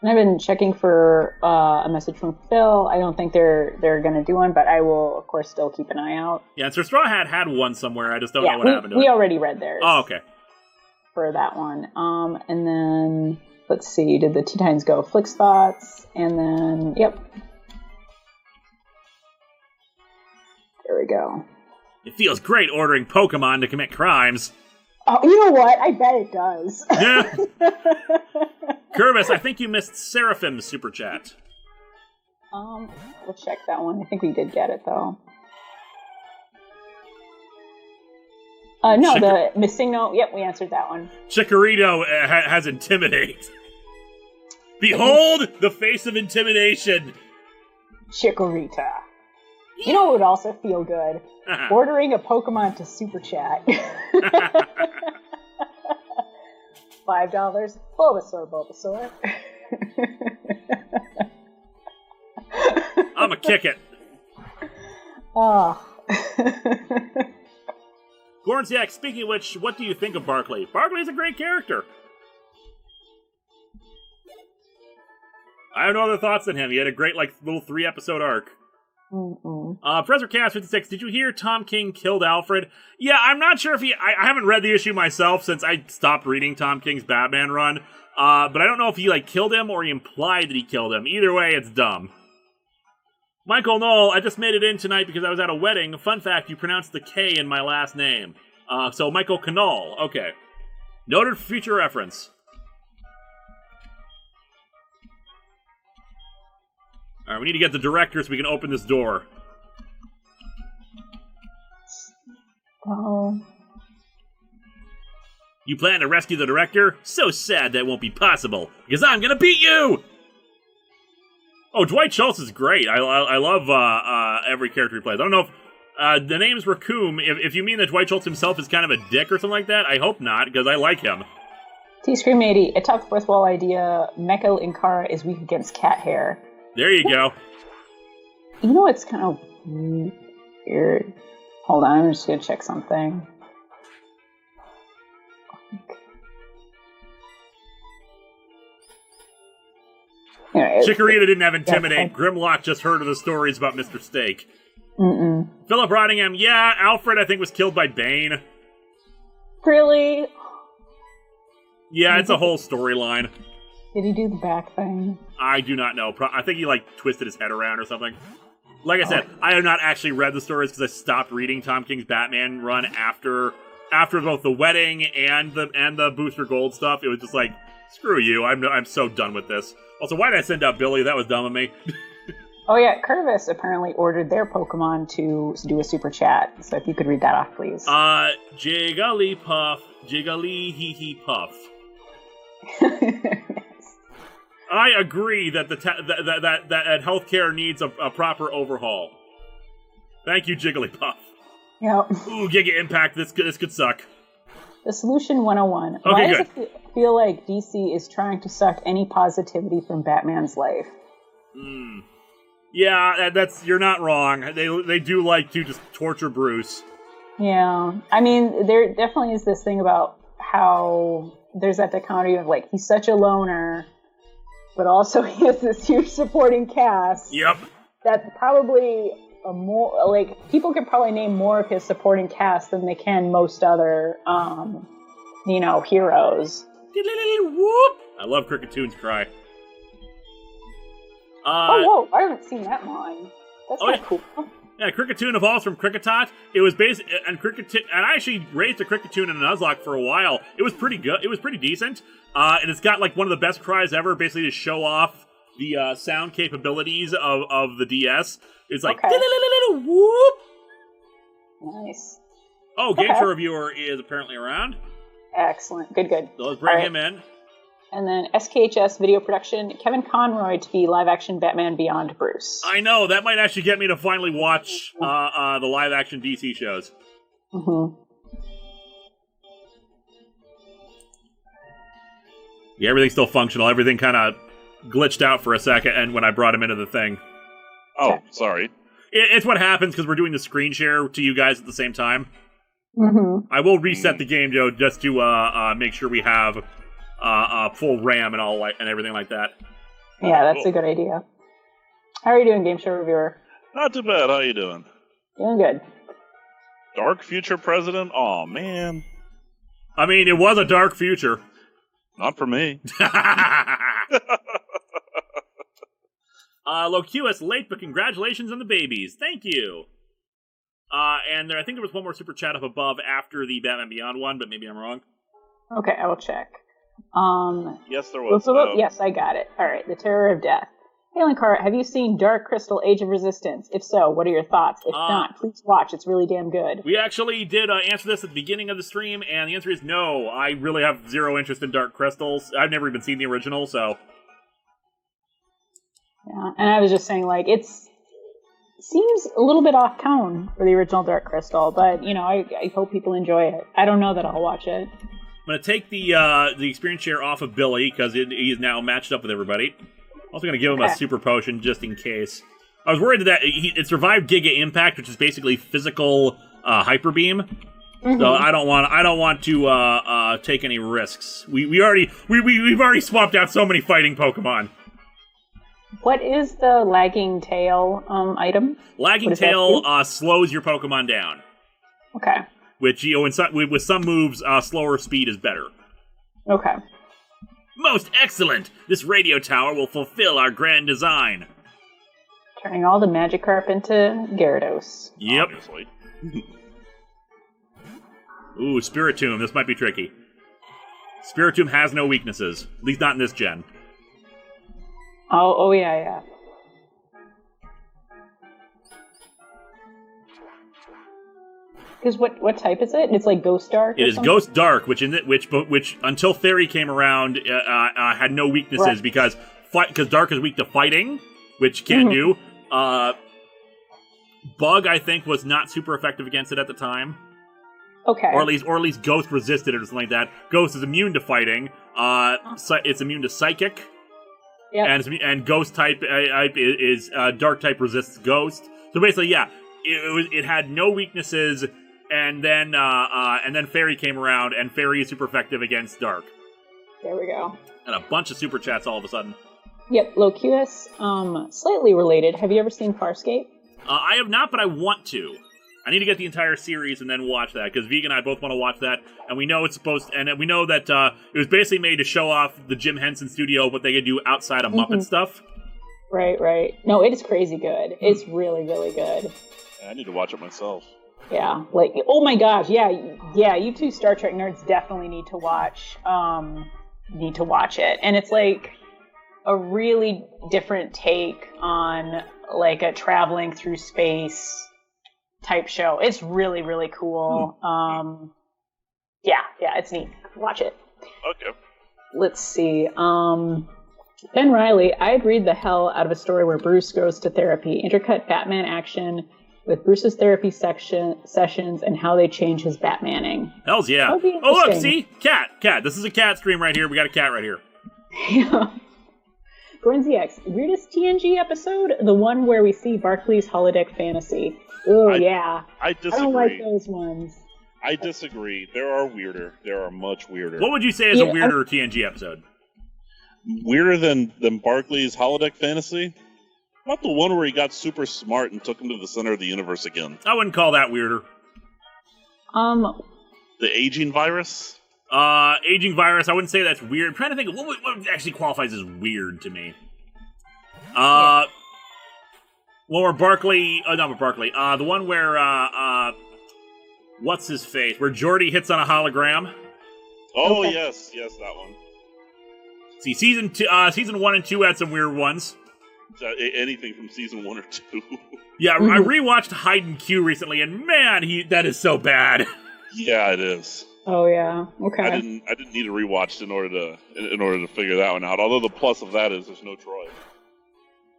And I've been checking for a message from Phil. I don't think they're going to do one, but I will, of course, still keep an eye out. Yeah, and Sir Straw Hat had one somewhere. I just don't know what happened to it. We already read theirs. Oh, okay. For that one. And then, let's see, did the Teen Titans Go Flicks Thoughts? And then, yep. There we go. It feels great ordering Pokemon to commit crimes. Oh, you know what? I bet it does. Yeah. Curvis, I think you missed Seraphim's super chat. We'll check that one. I think we did get it, though. No, the missing note. Yep, we answered that one. Chikorito has Intimidate. Behold the face of intimidation. Chikorita. You know what would also feel good? Ordering a Pokemon to Super Chat. $5. Bulbasaur. I'ma kick it. Oh. Gornziak, speaking of which, what do you think of Barkley? Barkley's a great character. I have no other thoughts than him. He had a great, little 3-episode arc. Professor Chaos 56, did you hear Tom King killed Alfred? Yeah, I'm not sure if I haven't read the issue myself since I stopped reading Tom King's Batman run. But I don't know if he, killed him or he implied that he killed him. Either way, it's dumb. Michael Knoll, I just made it in tonight because I was at a wedding. Fun fact, you pronounced the K in my last name. So Michael Knoll. Okay. Noted for future reference. Alright, we need to get the director so we can open this door. Oh. You plan to rescue the director? So sad that won't be possible, because I'm gonna beat you! Oh, Dwight Schultz is great. I love every character he plays. I don't know if the name's Raccoon. If you mean that Dwight Schultz himself is kind of a dick or something like that, I hope not, because I like him. T-Scream 80, atop the fourth wall idea, Mecha Linkara is weak against cat hair. There you go. You know what's kind of weird? Hold on, I'm just gonna check something. Chikorita didn't have Intimidate. Grimlock just heard of the stories about Mr. Steak. Philip Rottingham, yeah, Alfred I think was killed by Bane. Really? Yeah, it's a whole storyline. Did he do the back thing? I do not know. I think he twisted his head around or something. Like I said, I have not actually read the stories because I stopped reading Tom King's Batman run after both the wedding and the Booster Gold stuff. It was just like, screw you. I'm so done with this. Also, why did I send out Billy? That was dumb of me. Oh yeah, Curvis apparently ordered their Pokemon to do a super chat. So if you could read that off, please. Jigglypuff, Jiggly-hee-hee-puff. I agree that that healthcare needs a proper overhaul. Thank you, Jigglypuff. Yep. Ooh, Giga Impact. This could suck. The Solution 101. Okay, Why good. does it feel like DC is trying to suck any positivity from Batman's life? Yeah, you're not wrong. They do like to just torture Bruce. Yeah. I mean, there definitely is this thing about how there's that dichotomy of, like, he's such a loner, but also he has this huge supporting cast. Yep. That probably more, like, people could probably name more of his supporting cast than they can most other, heroes. Whoop! I love Crickettoon's cry. Whoa! I haven't seen that one. That's kind of cool. Yeah, Crickettoon evolves from Cricketot. It was based and I actually raised a Crickettoon in a Nuzlocke for a while. It was pretty good. It was pretty decent. And it's got like one of the best cries ever, basically to show off the sound capabilities of the DS. It's like whoop. Nice. Oh, Game Show Reviewer is apparently around. Excellent. Good. So let's bring him in. And then SKHS Video Production, Kevin Conroy to be live-action Batman Beyond Bruce. I know, that might actually get me to finally watch the live-action DC shows. Yeah, everything's still functional. Everything kind of glitched out for a second and when I brought him into the thing. Oh, sorry. It's what happens because we're doing the screen share to you guys at the same time. I will reset the game, Joe, just to make sure we have full RAM and all and everything like that. Yeah, that's a good idea. How are you doing, Game Show Reviewer? Not too bad. How you doing? Doing good. Dark future president? Aw, man. I mean, it was a dark future. Not for me. Locuus, late, but congratulations on the babies. Thank you. And I think there was one more super chat up above after the Batman Beyond one, but maybe I'm wrong. Okay, I will check. Yes, there was. Yes, I got it. All right, The Terror of Death. Hey, Linkara, have you seen Dark Crystal Age of Resistance? If so, what are your thoughts? If not, please watch. It's really damn good. We actually did answer this at the beginning of the stream, and the answer is no. I really have zero interest in Dark Crystals. I've never even seen the original, so... Yeah, and I was just saying, like, it seems a little bit off tone for the original Dark Crystal, but, I hope people enjoy it. I don't know that I'll watch it. I'm going to take the experience share off of Billy, because he is now matched up with everybody. I'm also going to give him a super potion, just in case. I was worried that it survived Giga Impact, which is basically physical Hyper Beam. So I don't want to take any risks. We've already swapped out so many fighting Pokemon. What is the Lagging Tail item? Lagging Tail slows your Pokemon down. Okay. Which, with some moves, slower speed is better. Okay. Most excellent! This radio tower will fulfill our grand design. Turning all the Magikarp into Gyarados. Yep. Obviously. Ooh, Spiritomb. This might be tricky. Spiritomb has no weaknesses. At least not in this gen. Oh yeah. Because what type is it? It's like Ghost Dark. It is Ghost Dark, which until Fairy came around had no weaknesses because Dark is weak to fighting, which can't do. Bug, I think, was not super effective against it at the time. Okay. Or at least Ghost resisted it or something like that. Ghost is immune to fighting. It's immune to Psychic. Yep. And Ghost type is Dark type resists Ghost. So basically, yeah, it had no weaknesses, and then Fairy came around, and Fairy is super effective against Dark. There we go. And a bunch of super chats all of a sudden. Yep, Locutus, slightly related. Have you ever seen Farscape? I have not, but I want to. I need to get the entire series and then watch that, because Vega and I both want to watch that, and we know it's supposed to, and we know that it was basically made to show off the Jim Henson studio, what they could do outside of Muppet stuff. Right. No, it is crazy good. It's really, really good. I need to watch it myself. Yeah, like, oh my gosh, yeah, you two Star Trek nerds definitely need to watch it. And it's like a really different take on like a traveling through space type show. It's really, really cool. Yeah, it's neat. Watch it. Okay. Let's see. Ben Riley, I'd read the hell out of a story where Bruce goes to therapy. Intercut Batman action with Bruce's therapy sessions and how they change his Batmaning. Hells yeah. Oh look, see? Cat. This is a cat stream right here. We got a cat right here. Yeah. Gordon ZX, weirdest TNG episode? The one where we see Barclay's holodeck fantasy. Oh yeah. I disagree. I don't like those ones. I disagree. There are weirder. There are much weirder. What would you say is a weirder TNG episode? Weirder than Barclay's holodeck fantasy? Not the one where he got super smart and took him to the center of the universe again. I wouldn't call that weirder. The aging virus? Aging virus, I wouldn't say that's weird. I'm trying to think of what actually qualifies as weird to me. Well, where Barclay, the one where, what's his face? Where Geordi hits on a hologram. Oh, okay. yes, that one. See, season 1 and 2 had some weird ones. Anything from season 1 or 2. Yeah, I rewatched Hide Q recently, and man, that is so bad. Yeah, it is. Oh yeah. Okay. I didn't need to rewatch in order to figure that one out. Although the plus of that is there's no Troy.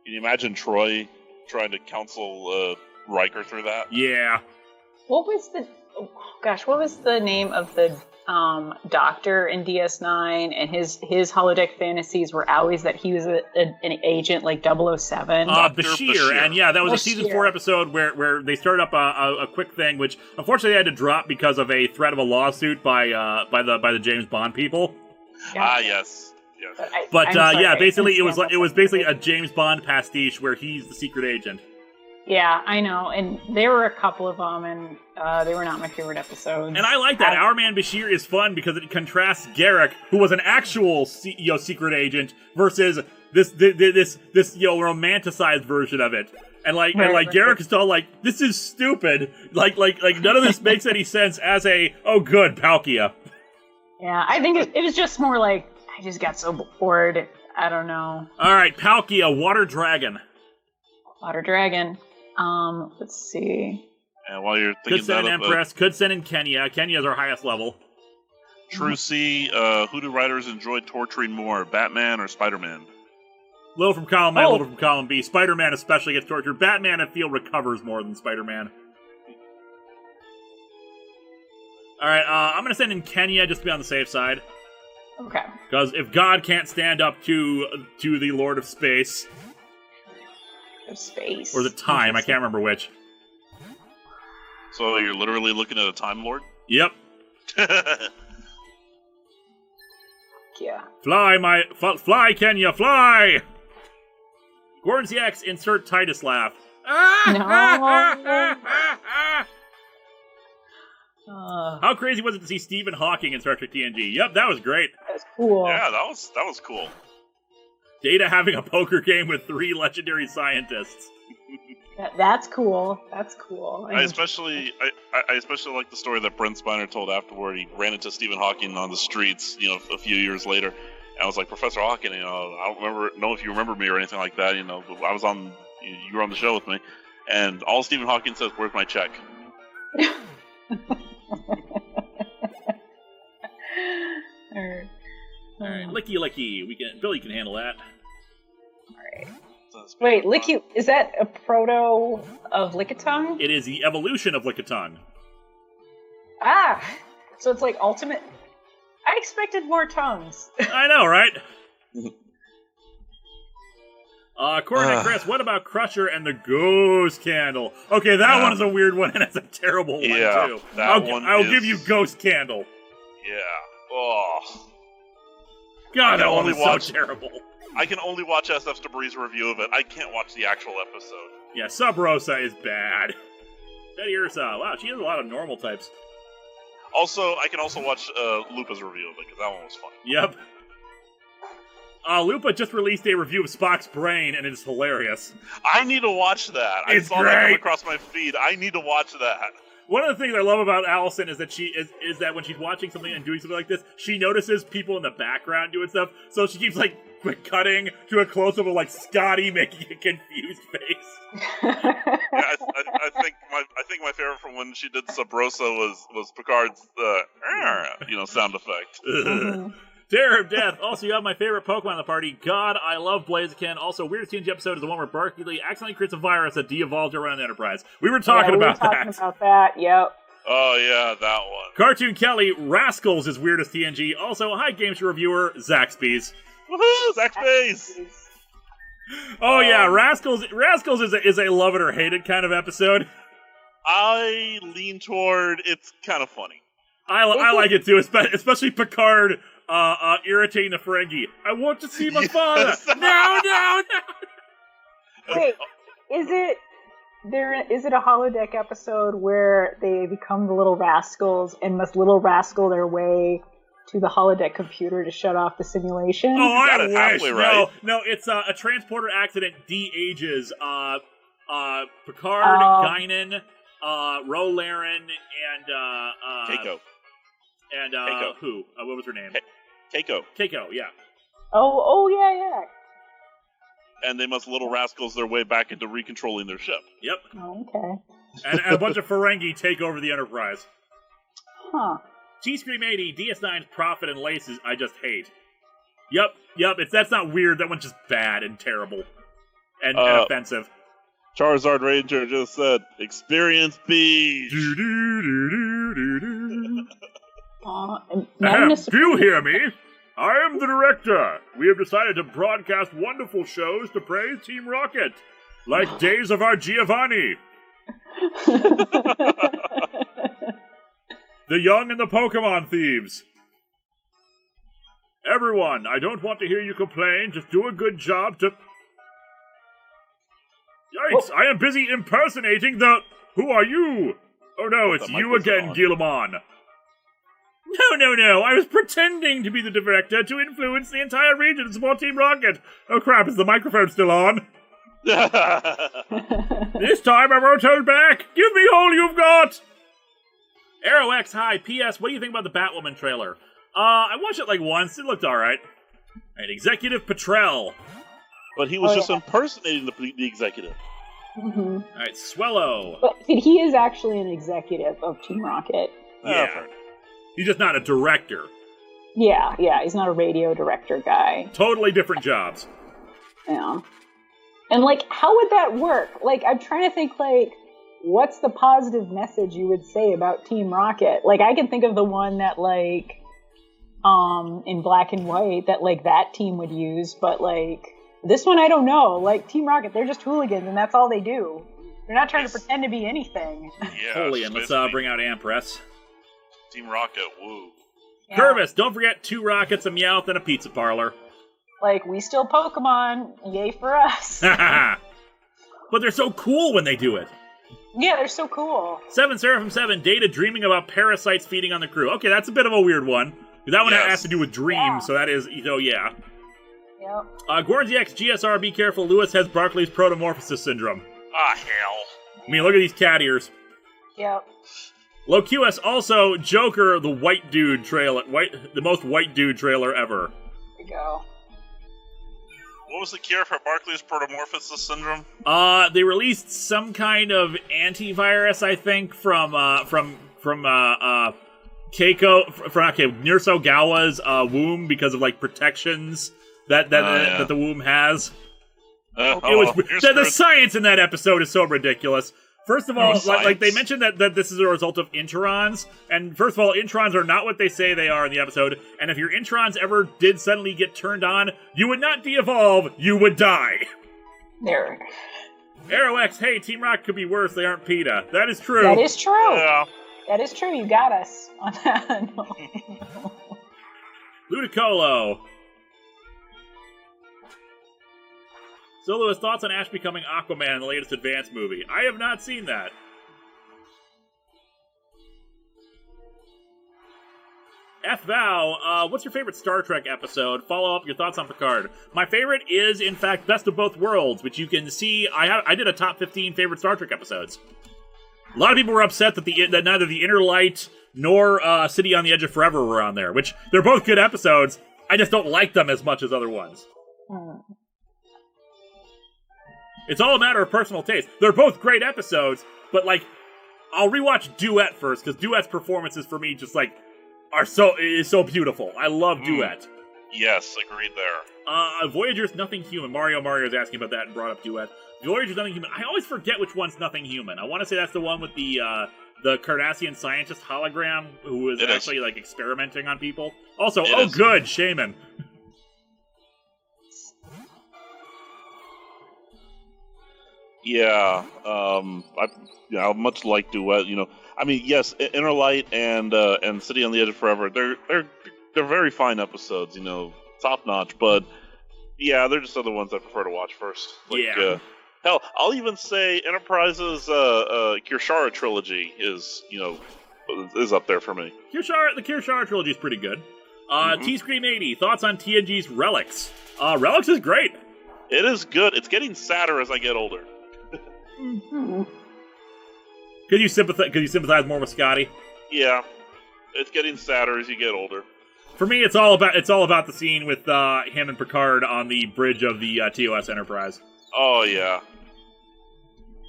Can you imagine Troy trying to counsel Riker through that? Yeah. What was the name of the doctor in DS9, and his holodeck fantasies were always that he was an agent like 007. Bashir, and yeah, that was a season 4 episode where they started up a quick thing, which unfortunately they had to drop because of a threat of a lawsuit by the James Bond people. Yeah. Yes. But yeah, basically it was basically a James Bond pastiche where he's the secret agent. Yeah, I know, and there were a couple of them, and they were not my favorite episodes. And I like that. Our Man Bashir is fun because it contrasts Garrick, who was an actual secret agent, versus this romanticized version of it. And Garrick is all like, this is stupid. Like none of this makes any sense as a good Palkia. Yeah, I think it was just more like I just got so bored. I don't know. All right, Palkia, Water Dragon. Water Dragon. Let's see. And while you're thinking could send Empress, could send in Kenya. Kenya's our highest level. True C, who do writers enjoy torturing more, Batman or Spider-Man? Little from column A, little from column B. Spider-Man especially gets tortured. Batman, I feel, recovers more than Spider-Man. Alright, I'm gonna send in Kenya just to be on the safe side. Okay. Because if God can't stand up to the Lord of Space... Of space. Or the time, I can't remember which. So you're literally looking at a Time Lord? Yep. Yeah. Fly, Kenya, fly! Gordon CX, insert Titus laugh. No. How crazy was it to see Stephen Hawking in Star Trek TNG? Yep, that was great. That was cool. Yeah, that was cool. Data having a poker game with 3 legendary scientists. That's cool. That's cool. I especially like the story that Brent Spiner told afterward. He ran into Stephen Hawking on the streets, a few years later, and I was like, Professor Hawking, I don't know if you remember me or anything like that. But I was on, you were on the show with me, and all Stephen Hawking says, "Where's my check?" All right, Licky. Billy can handle that. Alright. Wait, Licky, is that a proto of Lickitung? It is the evolution of Lickitung. Ah! So it's like ultimate... I expected more tongues. I know, right? According to Chris, what about Crusher and the Ghost Candle? Okay, that one is a weird one, and it's a terrible one, too. I'll give you Ghost Candle. Yeah. Oh. God, that one is so terrible. I can only watch SF's Debris' review of it. I can't watch the actual episode. Yeah, Sub Rosa is bad. Betty Ursa, wow, she has a lot of normal types. Also, I can also watch Lupa's review of it, because that one was fun. Yep. Lupa just released a review of Spock's Brain, and it's hilarious. I need to watch that. I saw that come across my feed. I need to watch that. One of the things I love about Allison is that she is that when she's watching something and doing something like this, she notices people in the background doing stuff, so she keeps like cutting to a close-up of like Scotty making a confused face. I think my favorite from when she did Sub Rosa was Picard's sound effect. Terror of Death. Also, you have my favorite Pokemon in the party. God, I love Blaziken. Also, weirdest TNG episode is the one where Barkley accidentally creates a virus that de-evolved around the Enterprise. We were talking about that. Yep. Oh, yeah, that one. Cartoon Kelly, Rascals is weirdest TNG. Also, hi, Game Show reviewer, Zaxby's. Woohoo, Zaxby's! Oh, yeah, Rascals is a love it or hate it kind of episode. I lean toward it's kind of funny. I like it, too, especially Picard irritating the Ferengi. I want to see my father! No! Wait, is it a holodeck episode where they become the little rascals and must little rascal their way to the holodeck computer to shut off the simulation? Oh, I wish. Right. No, it's a transporter accident de-ages Picard, Guinan, Rolaren, and Keiko. And Keiko. Who? What was her name? Keiko. Keiko, yeah. Oh, yeah. And they must little rascals their way back into recontrolling their ship. Yep. Oh, okay. And a bunch of Ferengi take over the Enterprise. Huh. T-Scream 80, DS9's Prophet and Laces, I just hate. Yep, that's not weird, that one's just bad and terrible. And offensive. Charizard Ranger just said, experience beach. Do you hear me? I am the director. We have decided to broadcast wonderful shows to praise Team Rocket, like Days of Our Giovanni. The Young and the Pokemon Thieves. Everyone, I don't want to hear you complain. Just do a good job to... Yikes, I am busy impersonating the... Who are you? Oh no, it's you again, Guillemon. No, I was pretending to be the director to influence the entire region and support Team Rocket. Oh crap, is the microphone still on? This time I won't hold back. Give me all you've got. Arrow X, hi. P.S. What do you think about the Batwoman trailer? I watched it like once. It looked alright. Alright, Executive Petrel. But he was just impersonating the executive. Mm-hmm. Alright, Swellow. But he is actually an executive of Team Rocket. Yeah. He's just not a director. Yeah, he's not a radio director guy. Totally different jobs. Yeah. And, how would that work? I'm trying to think, what's the positive message you would say about Team Rocket? I can think of the one that, in Black and White, that team would use, but, this one I don't know. Team Rocket, they're just hooligans, and that's all they do. They're not trying to pretend to be anything. Yeah. Holy, and let's bring out Ampress. Team Rocket, woo. Yeah. Curvis, don't forget 2 rockets, a Meowth, and a pizza parlor. We still Pokemon, yay for us. But they're so cool when they do it. Yeah, they're so cool. 7 Seraphim 7, Data dreaming about parasites feeding on the crew. Okay, that's a bit of a weird one. That one has to do with dreams, so that is, yeah. Yep. Gornsy X, GSR, be careful, Lewis has Barclay's protomorphosis syndrome. Ah, hell. I mean, look at these cat ears. Yep. LoQS, also, Joker, the white dude trailer, the most white dude trailer ever. There we go. What was the cure for Barclay's protomorphosis syndrome? They released some kind of antivirus, I think, from Nurse Ogawa's womb because of protections that the womb has. The science in that episode is so ridiculous. First of all, they mentioned that this is a result of introns, and first of all, introns are not what they say they are in the episode, and if your introns ever did suddenly get turned on, you would not de-evolve, you would die. There. Arrow X, hey, Team Rocket could be worse. They aren't PETA. That is true. That is true. Yeah. That is true. You got us on that. Ludicolo. Soloist, thoughts on Ash becoming Aquaman in the latest Advance movie? I have not seen that. F-Vow, what's your favorite Star Trek episode? Follow up your thoughts on Picard. My favorite is, in fact, Best of Both Worlds, which you can see. I did a top 15 favorite Star Trek episodes. A lot of people were upset that that neither the Inner Light nor City on the Edge of Forever were on there, which they're both good episodes. I just don't like them as much as other ones. It's all a matter of personal taste. They're both great episodes, but like, I'll rewatch Duet first because Duet's performances for me just like is so beautiful. I love Duet. Yes, agreed there. Voyager's Nothing Human. Mario is asking about that and brought up Duet. Voyager's Nothing Human. I always forget which one's Nothing Human. I want to say that's the one with the Cardassian scientist hologram who was actually like experimenting on people. Also, good, Shaman. Yeah, I much like Duet. You know, I mean, yes, Inner Light and City on the Edge of Forever. They're very fine episodes. You know, top notch. But yeah, they're just other ones I prefer to watch first. Like, hell, I'll even say Enterprise's Kirshara trilogy is up there for me. The Kirshara trilogy is pretty good. T-Scream 80, thoughts on TNG's Relics? Relics is great. It is good. It's getting sadder as I get older. Could you sympathize more with Scotty? Yeah, it's getting sadder as you get older. For me, it's all about the scene with him and Picard on the bridge of the TOS Enterprise. Oh yeah,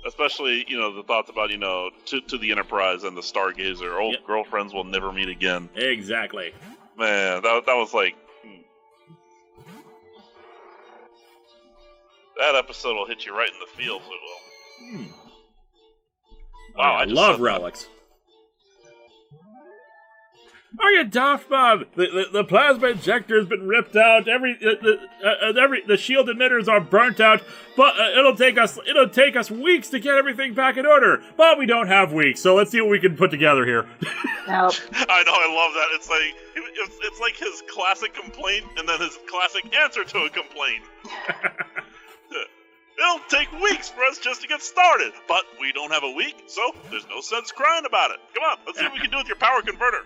especially the thoughts about to the Enterprise and the Stargazer. Old girlfriends will never meet again. Exactly. Man, that was like. That episode will hit you right in the feels, it will. Wow, I love Relics. Oh, you daft Bob! The plasma injector has been ripped out. The shield emitters are burnt out. But it'll take us weeks to get everything back in order. But we don't have weeks, so let's see what we can put together here. Nope. I know, I love that. It's like his classic complaint, and then his classic answer to a complaint. It'll take weeks for us just to get started, but we don't have a week, so there's no sense crying about it. Come on, let's see what we can do with your power converter.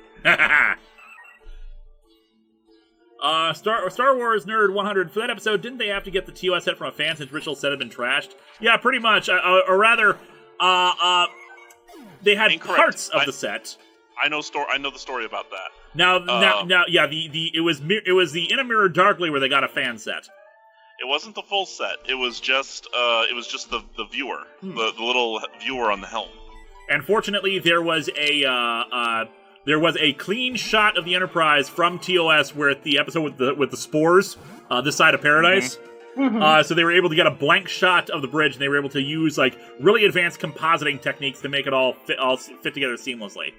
Star Wars Nerd 100, for that episode, didn't they have to get the TOS set from a fan since original set had been trashed? Yeah, pretty much. Or rather, they had Incorrect. Parts of the set. I know the story about that. Now, yeah, it was the In a Mirror Darkly where they got a fan set. It wasn't the full set. It was just the viewer, the little viewer on the helm. And fortunately, there was a clean shot of the Enterprise from TOS where the episode with the spores, this side of paradise. So they were able to get a blank shot of the bridge, and they were able to use like really advanced compositing techniques to make it all fit together seamlessly.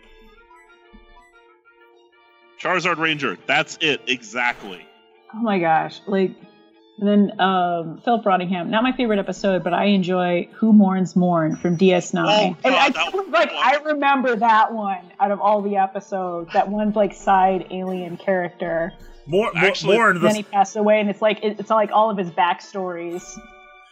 Charizard Ranger. That's it exactly. Oh my gosh! And then Philip Rottingham, not my favorite episode, but I enjoy Who Mourns Mourn from DS9. Oh, God, I remember that one out of all the episodes. That one's like side alien character. Mourn. Then he passed away, and it's like all of his backstories.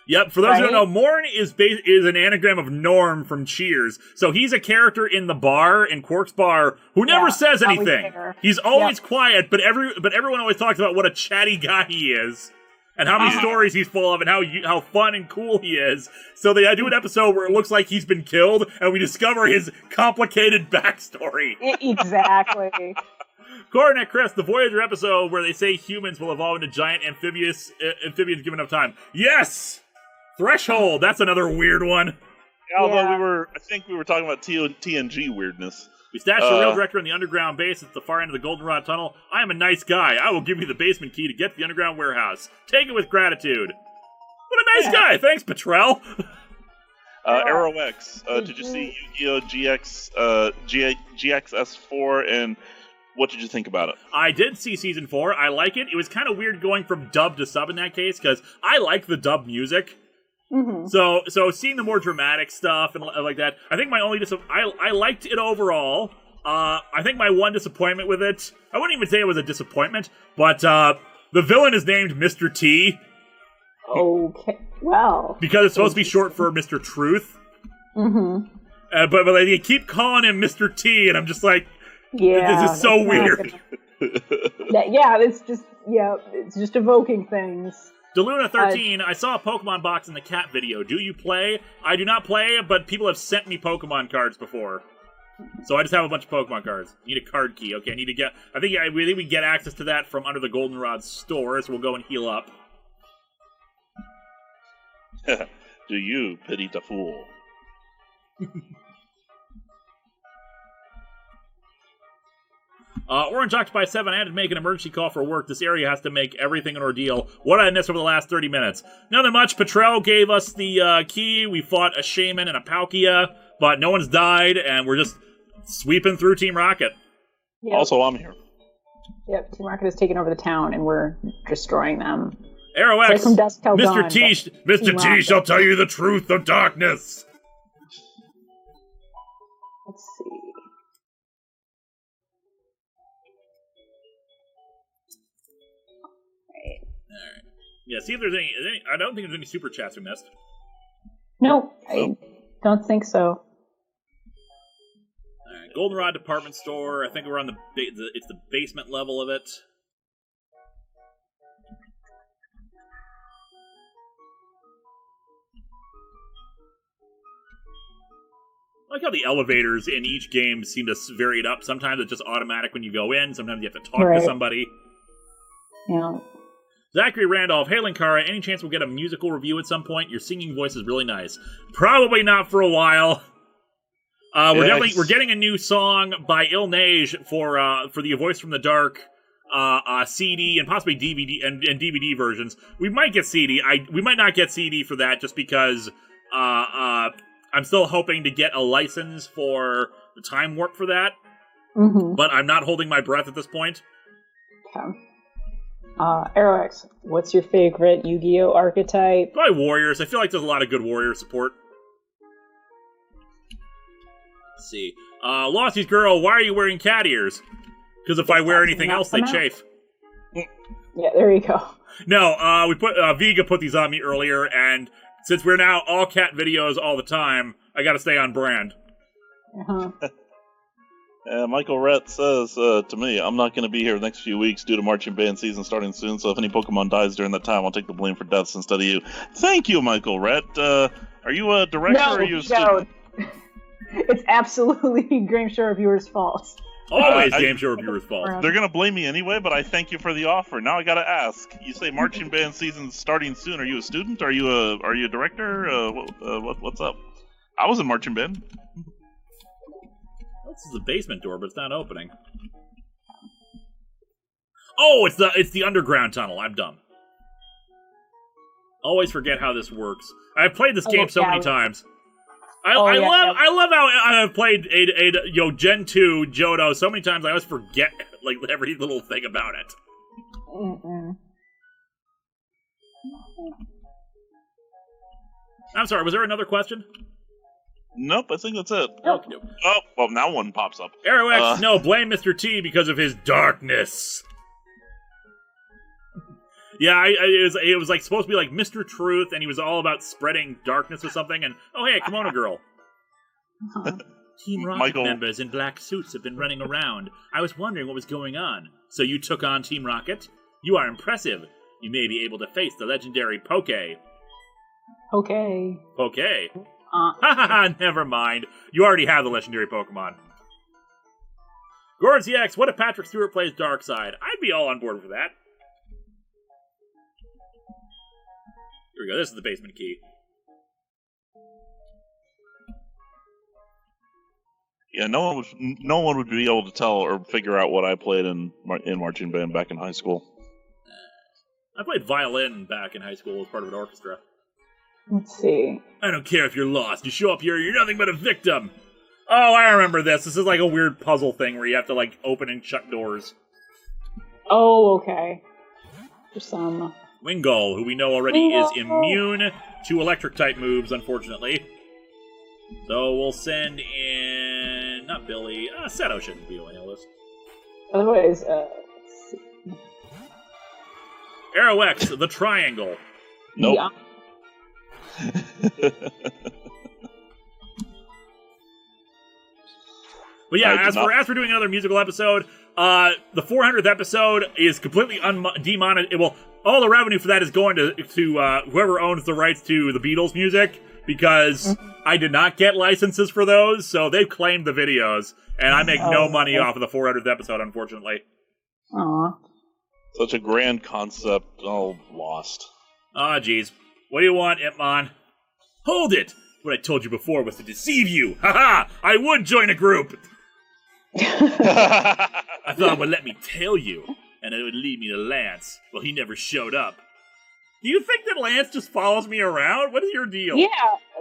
Yep, for those who don't know, Morn is an anagram of Norm from Cheers. So he's a character in the bar, in Quark's bar, who never says anything. He's always quiet, but everyone always talks about what a chatty guy he is. And how many stories he's full of, and how fun and cool he is. So they do an episode where it looks like he's been killed, and we discover his complicated backstory. Exactly. Coronet Chris, the Voyager episode where they say humans will evolve into giant amphibians given enough time. Yes! Threshold, that's another weird one. Yeah, although I think we were talking about TNG weirdness. We stashed the rail director in the underground base at the far end of the Goldenrod Tunnel. I am a nice guy. I will give you the basement key to get to the underground warehouse. Take it with gratitude. What a nice guy. Thanks, Petrel. Arrow X. Did you see Yu-Gi-Oh! GXS4, and what did you think about it? I did see Season 4. I like it. It was kind of weird going from dub to sub in that case, because I like the dub music. So seeing the more dramatic stuff and like that, I think my only I liked it overall. I think my one disappointment with it, I wouldn't even say it was a disappointment, but the villain is named Mr. T. Okay, well. Because it's supposed to be short for Mr. Truth. But they keep calling him Mr. T, and I'm just like, this is so weird. It's just evoking things. Deluna13, I saw a Pokemon box in the cat video. Do you play? I do not play, but people have sent me Pokemon cards before. So I just have a bunch of Pokemon cards. Need a card key. Okay, I need to get... I think we get access to that from under the Goldenrod store, so we'll go and heal up. Do you pity the fool? Orange Octopi 7, I had to make an emergency call for work. This area has to make everything an ordeal. What did I miss over the last 30 minutes? Nothing much. Petrel gave us the key. We fought a Shaman and a Palkia, but no one's died, and we're just sweeping through Team Rocket. Yep. Also, I'm here. Yep, Team Rocket has taken over the town, and we're destroying them. Arrow X, right from dusk till Mr. dawn, Mr. T shall tell you the truth of darkness. Let's see. Alright. Yeah, see if there's any... I don't think there's any super chats we missed. Nope, I don't think so. Alright, Goldenrod Department Store. I think we're on it's the basement level of it. I like how the elevators in each game seem to vary it up. Sometimes it's just automatic when you go in. Sometimes you have to talk to somebody. Yeah. Zachary Randolph, hey Linkara, any chance we'll get a musical review at some point? Your singing voice is really nice. Probably not for a while. We're getting a new song by Ilnage for the Voice from the Dark CD and possibly DVD and DVD versions. We might get CD. We might not get CD for that just because I'm still hoping to get a license for the Time Warp for that. But I'm not holding my breath at this point. Okay. Aerox, what's your favorite Yu-Gi-Oh archetype? Probably Warriors. I feel like there's a lot of good Warrior support. Let's see. Losty's girl, why are you wearing cat ears? Because if I wear anything else, they chafe. Yeah, there you go. No, we put Vega put these on me earlier, and since we're now all cat videos all the time, I gotta stay on brand. Michael Rhett says to me, I'm not going to be here the next few weeks due to marching band season starting soon, so if any Pokemon dies during that time, I'll take the blame for deaths instead of you. Thank you, Michael Rhett. Are you a director or are you a student? It's absolutely Game Show Reviewers' fault. Always Game Show Reviewers' fault. They're going to blame me anyway, but I thank you for the offer. Now I got to ask. You say marching band season's starting soon. Are you a student? Are you a director? What's up? I was in marching band. This is the basement door, but it's not opening. Oh, it's the underground tunnel. I'm dumb. Always forget how this works. I've played this game so many times. I love how I've played Gen 2 Johto so many times. I always forget like every little thing about it. I'm sorry. Was there another question? Nope, I think that's it. Oh, well, now one pops up. Arrow X, no, blame Mr. T because of his darkness. Yeah, it was like supposed to be like Mr. Truth, and he was all about spreading darkness or something, and oh hey, Kimono Girl. Team Rocket members in black suits have been running around. I was wondering what was going on. So you took on Team Rocket? You are impressive. You may be able to face the legendary Poke. Haha, never mind. You already have the legendary Pokemon. Gordon CX, what if Patrick Stewart plays Darkseid? I'd be all on board for that. Here we go, this is the basement key. Yeah, no one would be able to tell or figure out what I played in marching band back in high school. I played violin back in high school as part of an orchestra. Let's see. I don't care if you're lost. You show up here, you're nothing but a victim. Oh, I remember this. This is like a weird puzzle thing where you have to like open and shut doors. Oh, okay. There's some Wingull, who we know already is immune to electric-type moves, unfortunately. So we'll send in... not Billy. Seto shouldn't be on the list. Otherwise, let's see. Arrow X, the Triangle. Nope. Yeah. But yeah, as for doing another musical episode, the 400th episode is completely demonetized. Well, all the revenue for that is going to whoever owns the rights to the Beatles music, because I did not get licenses for those, so they've claimed the videos, and I make no money off of the 400th episode, unfortunately. Aw. Such a grand concept, all lost. Ah, jeez. What do you want, Ipmon? Hold it! What I told you before was to deceive you! Haha! I would join a group! I thought it would let me tell you, and it would lead me to Lance. Well, he never showed up. Do you think that Lance just follows me around? What is your deal? Yeah,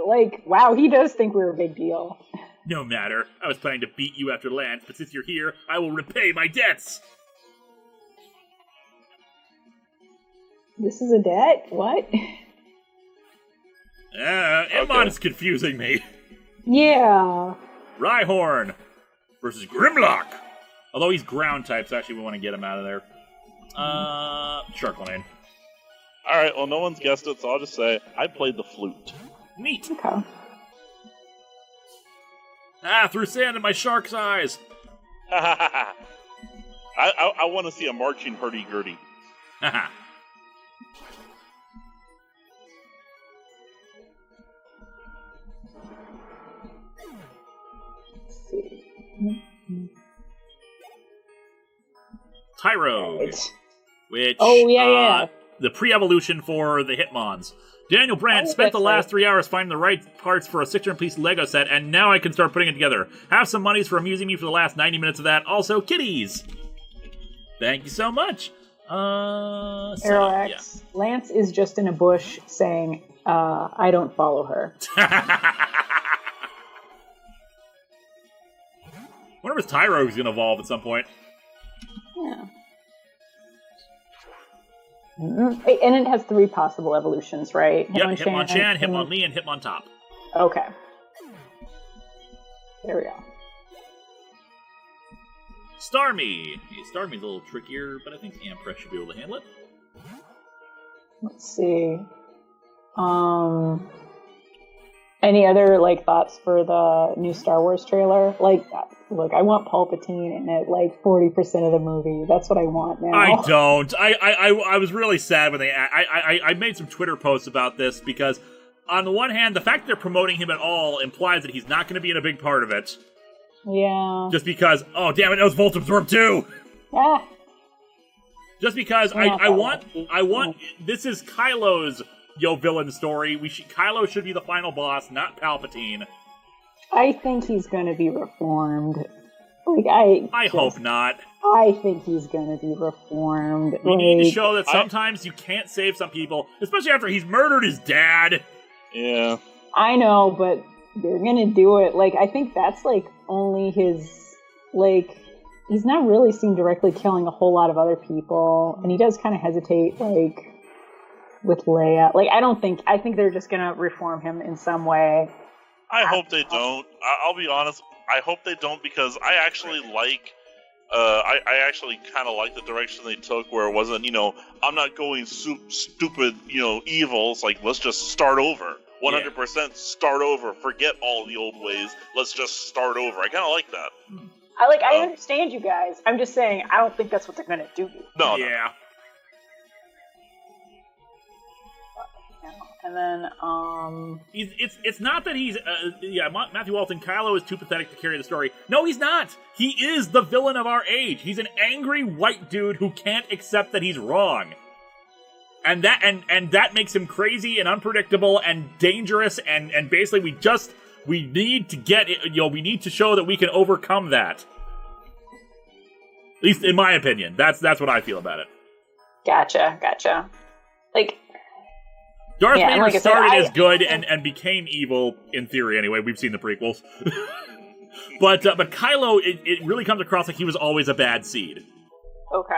like, wow, he does think we're a big deal. No matter. I was planning to beat you after Lance, but since you're here, I will repay my debts! This is a debt? What? Ipmon is confusing me. Yeah. Rhyhorn versus Grimlock. Although he's ground type, so actually we want to get him out of there. Sharklemane. Alright, well, no one's guessed it, so I'll just say I played the flute. Neat. Okay. Threw sand in my shark's eyes. I want to see a marching hurdy-gurdy. Haha. Tyro, which the pre-evolution for the Hitmons. Daniel Brandt spent the last 3 hours finding the right parts for a 600-piece Lego set, and now I can start putting it together. Have some monies for amusing me for the last 90 minutes of that. Also, kitties. Thank you so much. Arrow X. Yeah. Lance is just in a bush saying, I don't follow her. I wonder if Tyro's going to evolve at some point. Yeah. And it has 3 possible evolutions, right? Yep, Hitmonchan, Hitmonlee, and Hitmontop. Okay. There we go. Starmie. Starmie's a little trickier, but I think Ampress should be able to handle it. Let's see. Any other thoughts for the new Star Wars trailer? Look, I want Palpatine in it 40% of the movie. That's what I want now. I don't. I was really sad when I made some Twitter posts about this, because on the one hand, the fact that they're promoting him at all implies that he's not going to be in a big part of it. Yeah. Just because, oh damn it, that was Volt Absorb too. Yeah. Just because I want this is Kylo's villain story. Kylo should be the final boss, not Palpatine. I think he's going to be reformed. I hope not. I think he's going to be reformed. We need to show that sometimes you can't save some people, especially after he's murdered his dad. Yeah. I know, but they're going to do it. I think that's only his he's not really seen directly killing a whole lot of other people, and he does kind of hesitate with Leia. I think they're just going to reform him in some way. I hope they don't. I'll be honest. I hope they don't, because I actually I actually kind of like the direction they took, where it wasn't, I'm not going stupid, evil. It's let's just start over. 100% start over. Forget all the old ways. Let's just start over. I kind of like that. I understand you guys. I'm just saying, I don't think that's what they're going to do. No. Yeah. And then, it's not that he's, Matthew Walton, Kylo is too pathetic to carry the story. No, he's not! He is the villain of our age. He's an angry white dude who can't accept that he's wrong. And that makes him crazy and unpredictable and dangerous, and basically we need to get it, we need to show that we can overcome that. At least in my opinion. That's what I feel about it. Gotcha. Darth Vader started as good and became evil, in theory anyway. We've seen the prequels. but Kylo, it really comes across like he was always a bad seed. Okay.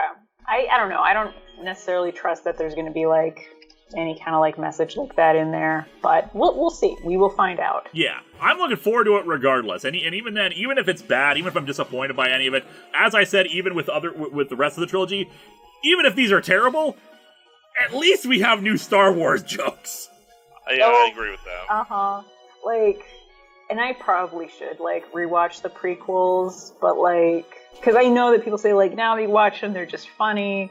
I don't know. I don't necessarily trust that there's going to be like any kind of like message like that in there, but we'll see. We will find out. Yeah, I'm looking forward to it regardless. And even then, even if it's bad, even if I'm disappointed by any of it, as I said, even with the rest of the trilogy, even if these are terrible, at least we have new Star Wars jokes. Yeah, I agree with that. Like, and I probably should like rewatch the prequels, but like, because I know that people say like now that you watch them, they're just funny,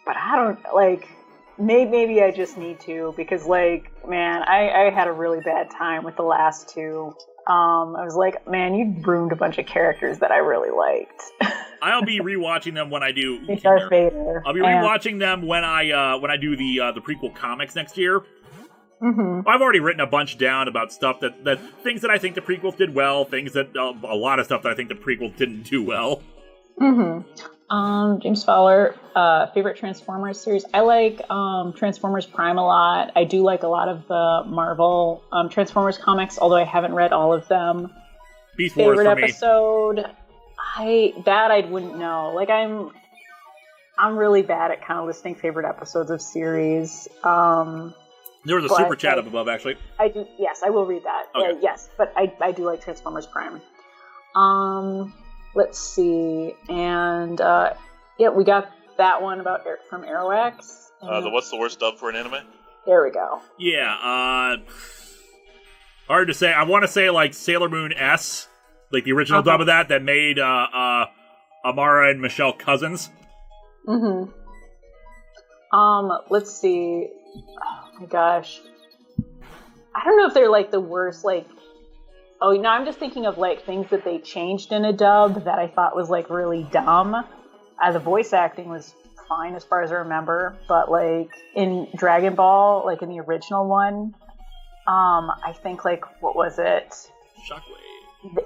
but I don't like. Maybe I just need to, because like, man, I had a really bad time with the last two. I was like, man, you ruined a bunch of characters that I really liked. I'll be rewatching them when I do Darth Vader. I'll be rewatching them when I do the prequel comics next year. Mm-hmm. I've already written a bunch down about stuff that things that I think the prequels did well, things that a lot of stuff that I think the prequels didn't do well. Mm-hmm. James Fowler, favorite Transformers series. I like Transformers Prime a lot. I do like a lot of the Marvel Transformers comics, although I haven't read all of them. Beast Wars favorite for me. episode, I wouldn't know. Like I'm really bad at kind of listing favorite episodes of series. There was a super chat up above, actually. I do. Yes, I will read that. Okay. Yes, but I do like Transformers Prime. Let's see, and yeah, we got that one about from Aerox. What's the worst dub for an anime? There we go. Yeah, hard to say. I want to say like Sailor Moon S, like the original dub of that made Amara and Michelle cousins. Mm-hmm. Let's see. Oh my gosh, I don't know if they're like the worst. Like, oh no, I'm just thinking of like things that they changed in a dub that I thought was like really dumb. The voice acting was fine as far as I remember, but like in Dragon Ball, like in the original one, I think like what was it? Shockwave.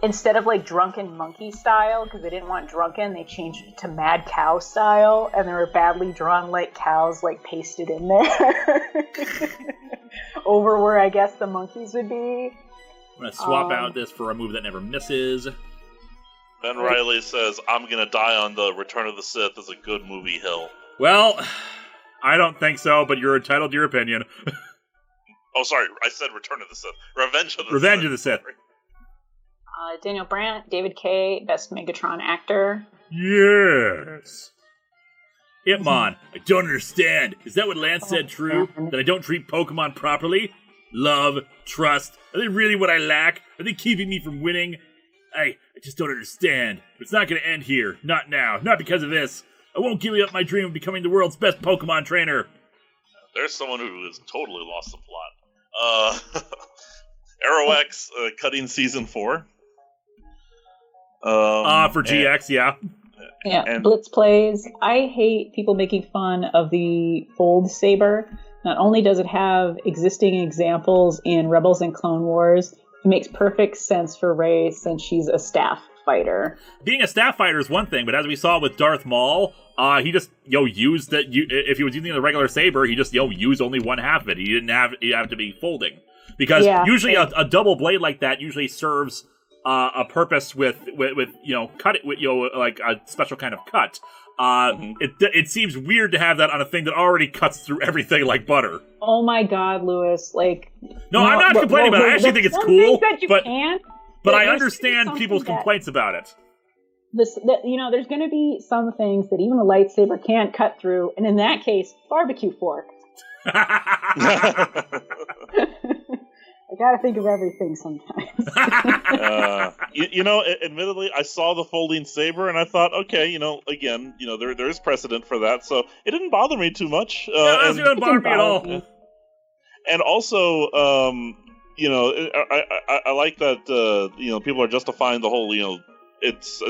Instead of like drunken monkey style, because they didn't want drunken, they changed it to mad cow style, and there were badly drawn like cows like pasted in there over where I guess the monkeys would be. I'm gonna swap out this for a move that never misses. Ben Riley says, "I'm gonna die on the Return of the Sith" is a good movie hill. Well, I don't think so, but you're entitled to your opinion. Oh, sorry, I said Return of the Sith. Revenge of the Sith. Revenge of the Sith. Daniel Brandt, David Kay, Best Megatron Actor. Yes. Hitmon, I don't understand. Is that what Lance said true? That I don't treat Pokemon properly? Love, trust, are they really what I lack? Are they keeping me from winning? I just don't understand. But it's not going to end here. Not now. Not because of this. I won't give up my dream of becoming the world's best Pokemon trainer. There's someone who has totally lost the plot. Aerox cutting season 4. For GX, yeah. Yeah, and Blitz plays. I hate people making fun of the Fold Saber. Not only does it have existing examples in Rebels and Clone Wars, it makes perfect sense for Rey since she's a staff fighter. Being a staff fighter is one thing, but as we saw with Darth Maul, he just used that. If he was using the regular saber, he just used only one half of it. He didn't have to be folding, because usually a double blade like that usually serves a purpose with cut it with like a special kind of cut. It seems weird to have that on a thing that already cuts through everything like butter. Oh my God, Lewis! Like, no, I'm not complaining about it. I actually think it's cool, but I understand people's complaints about it. There's going to be some things that even a lightsaber can't cut through, and in that case, barbecue fork. I gotta think of everything sometimes. Admittedly, I saw the folding saber and I thought, okay, again, there is precedent for that, so it didn't bother me too much. It didn't bother me at all. And also, I like that, people are justifying the whole, it's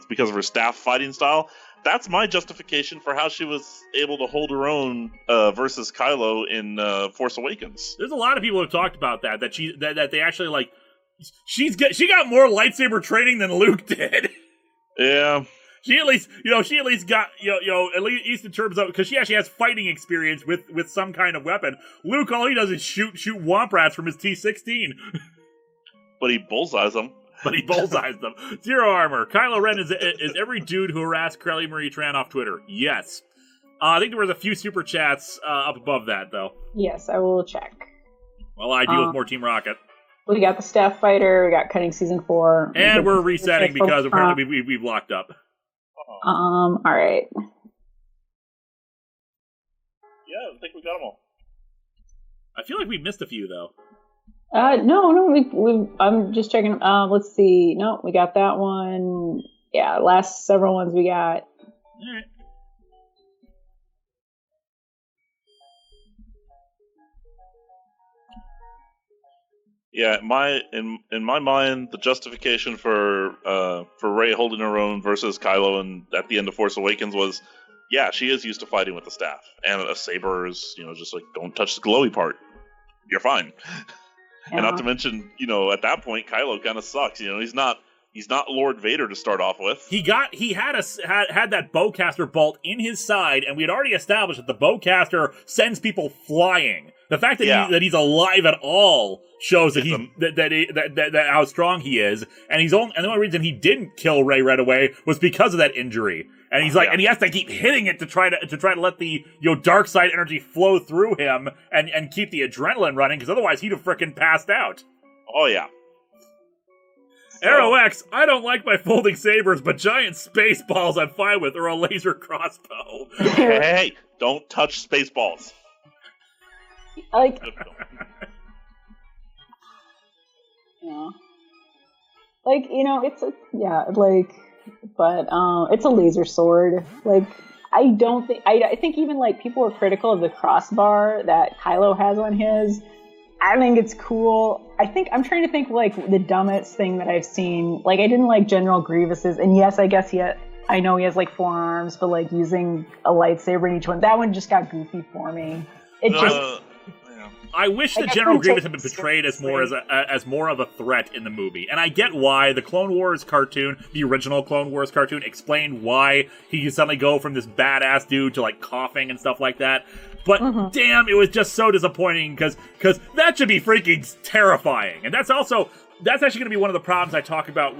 because of her staff fighting style. That's my justification for how she was able to hold her own versus Kylo in Force Awakens. There's a lot of people who have talked about that they actually like. She got more lightsaber training than Luke did. Yeah. She at least got at least in terms of, because she actually has fighting experience with some kind of weapon. Luke, all he does is shoot womp rats from his T-16. But he bullseyes them. but he bullseyes them. 0 armor. Kylo Ren is every dude who harassed Kelly Marie Tran off Twitter. Yes. I think there was a few super chats up above that, though. Yes, I will check. Well, I deal with more Team Rocket. We got the Staff Fighter, we got Cutting Season 4. And we're resetting because apparently we've locked up. Alright. Yeah, I think we got them all. I feel like we missed a few, though. No, I'm just checking. Let's see. No, we got that one. Yeah, last several ones we got. All right. Yeah, in my mind, the justification for Rey holding her own versus Kylo and at the end of Force Awakens was, yeah, she is used to fighting with the staff, and a saber is, just like, don't touch the glowy part, you're fine. Yeah. And not to mention, at that point, Kylo kind of sucks. He's not Lord Vader to start off with. He had that bowcaster bolt in his side, and we had already established that the bowcaster sends people flying. The fact that he's alive at all shows that that how strong he is, and the only reason he didn't kill Rey right away was because of that injury. And he's and he has to keep hitting it to try to let the dark side energy flow through him and keep the adrenaline running, because otherwise he'd have frickin' passed out. Oh yeah. Arrow X, I don't like my folding sabers, but giant space balls I'm fine with, or a laser crossbow. Hey, don't touch space balls. Like, it's a laser sword. Like, I think even like people were critical of the crossbar that Kylo has on his. I think it's cool. I'm trying to think like the dumbest thing that I've seen. Like, I didn't like General Grievous's, and yes, I guess I know he has like 4 arms, but like using a lightsaber in each one, that one just got goofy for me. I wish that General Grievous had been portrayed as more of a threat in the movie, and I get why. The Clone Wars cartoon, the original Clone Wars cartoon, explained why he could suddenly go from this badass dude to like coughing and stuff like that. But damn, it was just so disappointing because that should be freaking terrifying, and that's actually going to be one of the problems I talk about.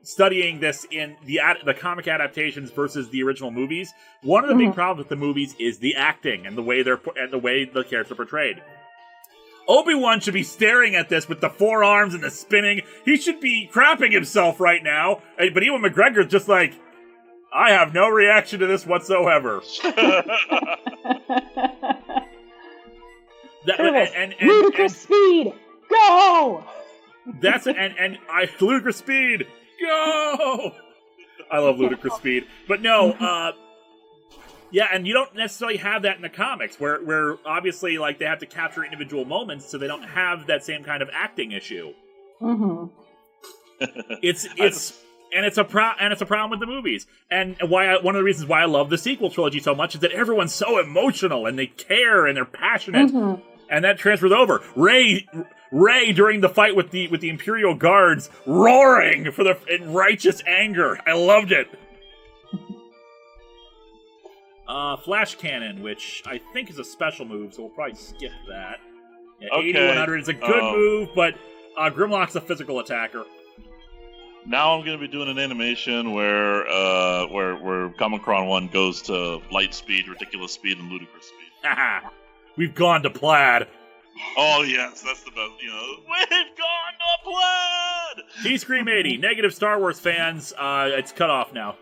Studying this in the comic adaptations versus the original movies, one of the big problems with the movies is the acting and the way the characters are portrayed. Obi-Wan should be staring at this with the 4 arms and the spinning. He should be crapping himself right now. But Ewan McGregor's just like, I have no reaction to this whatsoever. Ludicrous speed, go! Ludicrous speed. Go! I love ludicrous speed. But no, and you don't necessarily have that in the comics, where obviously like they have to capture individual moments, so they don't have that same kind of acting issue. It's a problem with the movies, and one of the reasons why I love the sequel trilogy so much is that everyone's so emotional and they care and they're passionate, and that transfers over. Rey during the fight with the Imperial guards, roaring in righteous anger. I loved it. Flash cannon, which I think is a special move, so we'll probably skip that. Yeah, okay. 8100 is a good move, but Grimlock's a physical attacker. Now I'm going to be doing an animation where Comic-Con 1 goes to light speed, ridiculous speed, and ludicrous speed. Haha, we've gone to plaid. Oh yes, that's the best. We've gone to plaid. T-Scream 80, negative Star Wars fans. It's cut off now.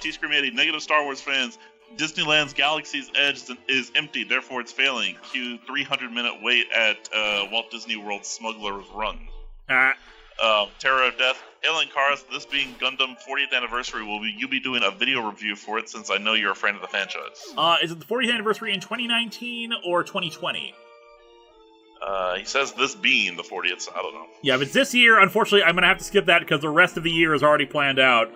T-Scream 80, negative Star Wars fans. Disneyland's Galaxy's Edge is empty, therefore it's failing. Cue 300-minute wait at Walt Disney World's Smuggler's Run. Terror of Death. Hey, Linkara, this being Gundam 40th anniversary, will you be doing a video review for it, since I know you're a friend of the franchise? Is it the 40th anniversary in 2019 or 2020? He says this being the 40th, so I don't know. Yeah, if it's this year, unfortunately, I'm going to have to skip that because the rest of the year is already planned out.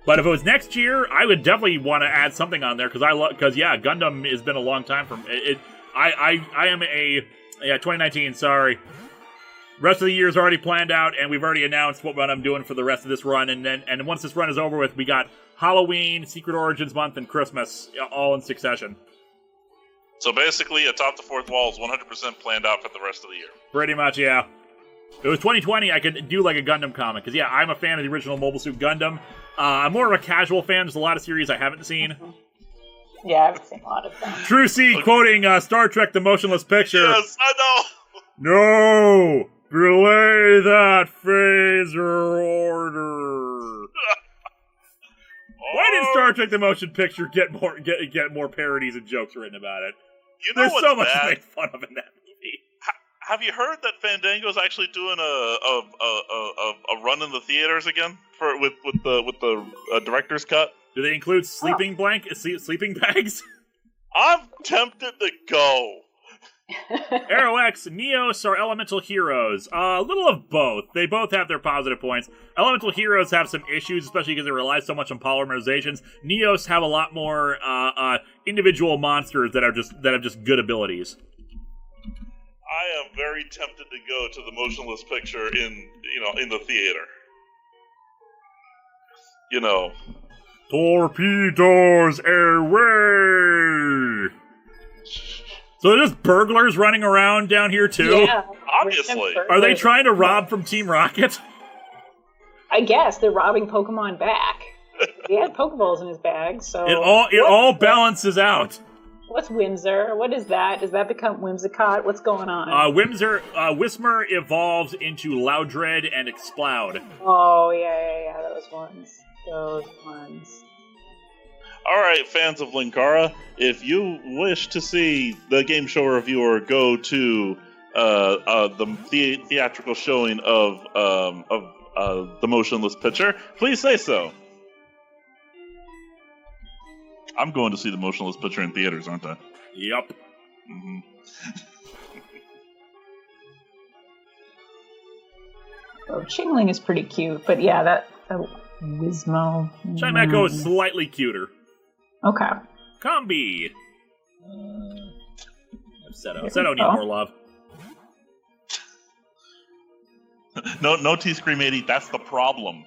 But if it was next year, I would definitely want to add something on there because Gundam has been a long time from it. I am a 2019. Sorry, rest of the year is already planned out, and we've already announced what I'm doing for the rest of this run. And once this run is over with, we got Halloween, Secret Origins Month, and Christmas all in succession. So basically, Atop the Fourth Wall is 100% planned out for the rest of the year. Pretty much, yeah. If it was 2020, I could do like a Gundam comic. Because, yeah, I'm a fan of the original Mobile Suit Gundam. I'm more of a casual fan. There's a lot of series I haven't seen. Yeah, I haven't seen a lot of them. True C quoting Star Trek The Motionless Picture. Yes, I know. No! Relay that phaser order. Why did Star Trek The Motion Picture get more parodies and jokes written about it? You know There's what's so much bad? to make fun of in that movie. Have you heard that Fandango's actually doing a run in the theaters again with the director's cut? Do they include sleeping bags? I'm tempted to go. Arrow X, Neos are elemental heroes. A little of both. They both have their positive points. Elemental heroes have some issues, especially because they rely so much on polymerizations. Neos have a lot more individual monsters that have just good abilities. I am very tempted to go to the motionless picture in the theater. Torpedoes away! So there's just burglars running around down here too? Yeah. Obviously. Are they trying to rob from Team Rocket? I guess they're robbing Pokemon back. He had Pokeballs in his bag, so... It all balances out. What's Whimsir? What is that? Does that become Whimsicott? What's going on? Whismer evolves into Loudred and Exploud. Oh, yeah, those ones. Alright, fans of Linkara, if you wish to see the game show reviewer go to the theatrical showing of the motionless picture, please say so. I'm going to see the motionless picture in theaters, aren't I? Yup. Mm-hmm. Oh, Chingling is pretty cute, but yeah, that Whismo. Chimecho is slightly cuter. Okay. Combi. Seto. Seto needs more love. No T-Scream 80, that's the problem.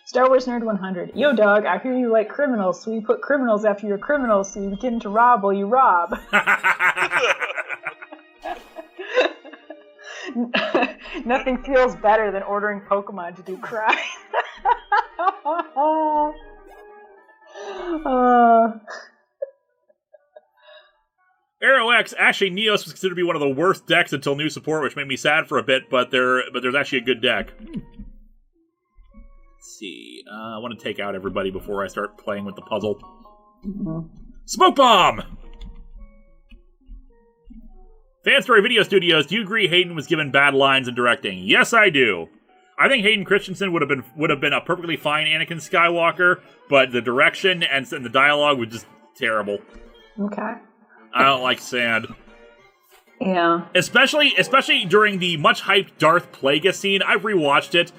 Star Wars Nerd 100. Yo, dog, I hear you like criminals, so you put criminals after your criminals, so you begin to rob while you rob. Nothing feels better than ordering Pokemon to do crime. Arrow X, actually, Neos was considered to be one of the worst decks until new support, which made me sad for a bit, but there's actually a good deck. Let's see. I want to take out everybody before I start playing with the puzzle. Mm-hmm. Smoke Bomb! Fan Story Video Studios, do you agree Hayden was given bad lines in directing? Yes, I do. I think Hayden Christensen would have been a perfectly fine Anakin Skywalker, but the direction and the dialogue was just terrible. Okay. I don't like sand. Yeah. Especially during the much hyped Darth Plagueis scene. I've rewatched it.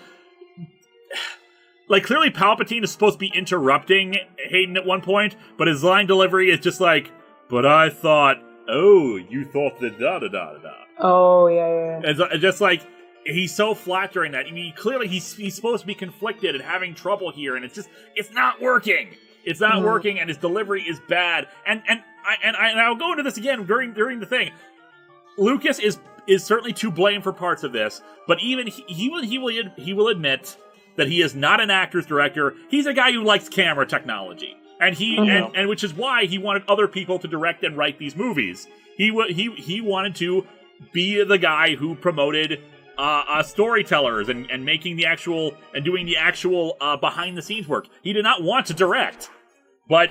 Like, clearly Palpatine is supposed to be interrupting Hayden at one point, but his line delivery is just like, but I thought, oh, you thought the da-da-da-da-da. Oh, yeah. It's just like, he's so flat during that. I mean, clearly he's supposed to be conflicted and having trouble here, and it's not working. It's not working, and his delivery is bad. And I'll go into this again during the thing. Lucas is certainly to blame for parts of this, but even he will admit that he is not an actor's director. He's a guy who likes camera technology, and and which is why he wanted other people to direct and write these movies. He wanted to be the guy who promoted storytellers and making the actual and doing the actual behind the scenes work. He did not want to direct, but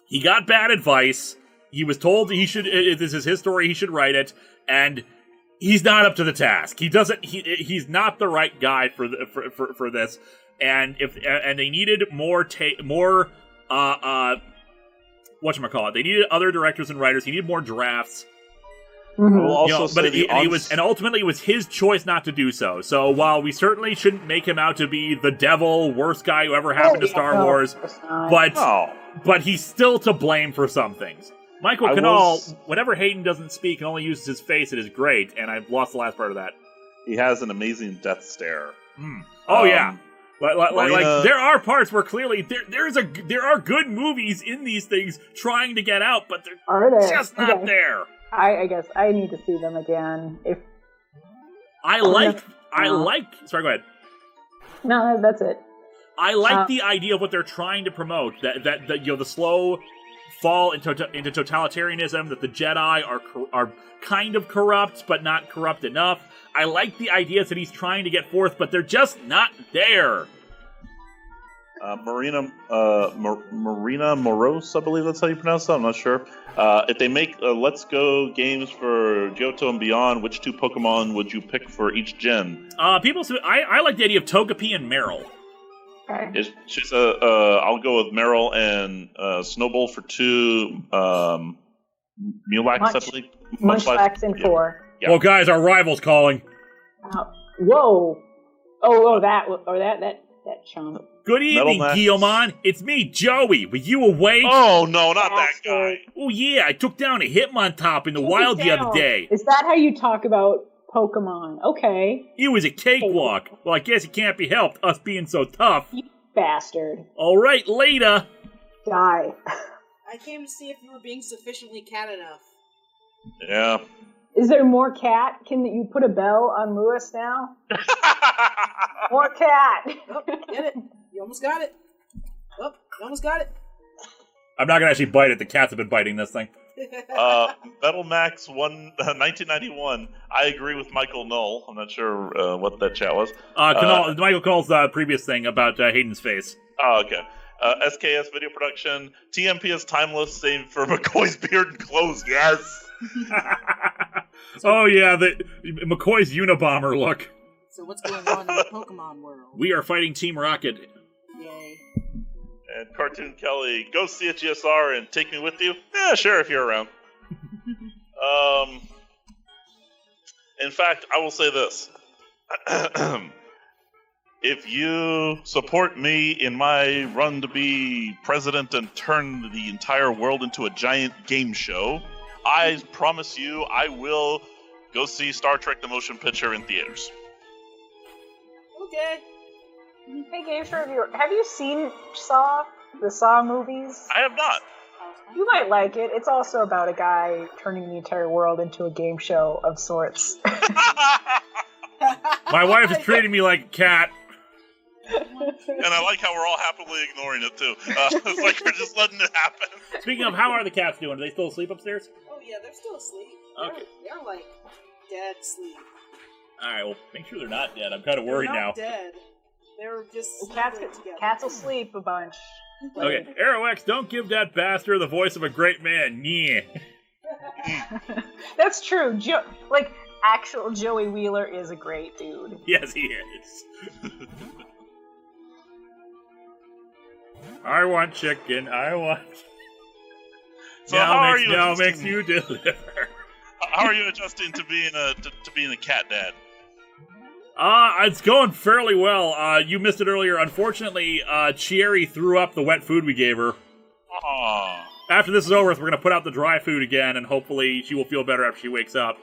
he got bad advice. He was told he should. This is his story. He should write it, and he's not up to the task. He doesn't. He's not the right guy for this. And they needed whatchamacallit. They needed other directors and writers. He needed more drafts. Mm-hmm. And ultimately it was his choice not to do so. So while we certainly shouldn't make him out to be the devil, worst guy who ever happened to Star Wars, but he's still to blame for some things. Michael Canal, whenever Hayden doesn't speak and only uses his face, it is great, and I've lost the last part of that. He has an amazing death stare. Oh yeah. Like there are parts where clearly there are good movies in these things trying to get out, but they're just not there. I guess I need to see them again. Sorry, go ahead. No, that's it. I like the idea of what they're trying to promote. That the slow fall into totalitarianism. That the Jedi are kind of corrupt, but not corrupt enough. I like the ideas that he's trying to get forth, but they're just not there. Marina Moros, I believe that's how you pronounce that. I'm not sure. If they make Let's Go games for Johto and beyond, which 2 Pokemon would you pick for each gen? I like the idea of Togepi and Meryl. Okay. I'll go with Meryl and Snowball for 2. Munchlax, I believe. Munchlax in 4. Yeah. Well, guys, our rival's calling. Whoa! That chump. Good evening, Guillemon. It's me, Joey. Were you awake? Oh, no, not that guy. Oh, yeah, I took down a Hitmontop in the wild the other day. Is that how you talk about Pokemon? Okay. It was a cakewalk. Well, I guess it can't be helped, us being so tough. You bastard. All right, later. Die. I came to see if you were being sufficiently cat enough. Yeah. Is there more cat? Can you put a bell on Lewis now? More cat. Oh, get it. You almost got it. Oh, you almost got it. I'm not going to actually bite it. The cats have been biting this thing. Metal Max 1991. I agree with Michael Null. I'm not sure what that chat was. Michael calls the previous thing about Hayden's face. Oh, okay. SKS Video Production. TMP is timeless, save for McCoy's beard and clothes. Yes! Oh, yeah, McCoy's Unabomber look. So what's going on in the Pokemon world? We are fighting Team Rocket. Yay. And Cartoon Kelly, go see a GSR and take me with you? Yeah, sure, if you're around. In fact, I will say this. If you support me in my run to be president and turn the entire world into a giant game show, I promise you I will go see Star Trek The Motion Picture in theaters. Okay. Hey, Game Show Reviewer, have you seen the Saw movies? I have not. You might like it. It's also about a guy turning the entire world into a game show of sorts. My wife is treating me like a cat. And I like how we're all happily ignoring it, too. It's like we're just letting it happen. Speaking of, how are the cats doing? Are they still asleep upstairs? Oh yeah, they're still asleep. Okay. They're like dead sleep. Alright, well, make sure they're not dead. I'm kind of worried They're not now. dead. They're just Cats will sleep a bunch. Okay, ArrowX, don't give that bastard the voice of a great man. Yeah. That's true. Actual Joey Wheeler is a great dude. Yes, he is. I want chicken. I want. So how are you? Now makes you deliver. How are you adjusting to being a cat dad? It's going fairly well. You missed it earlier. Unfortunately, Cherry threw up the wet food we gave her. Aww. After this is over, we're going to put out the dry food again, and hopefully she will feel better after she wakes up.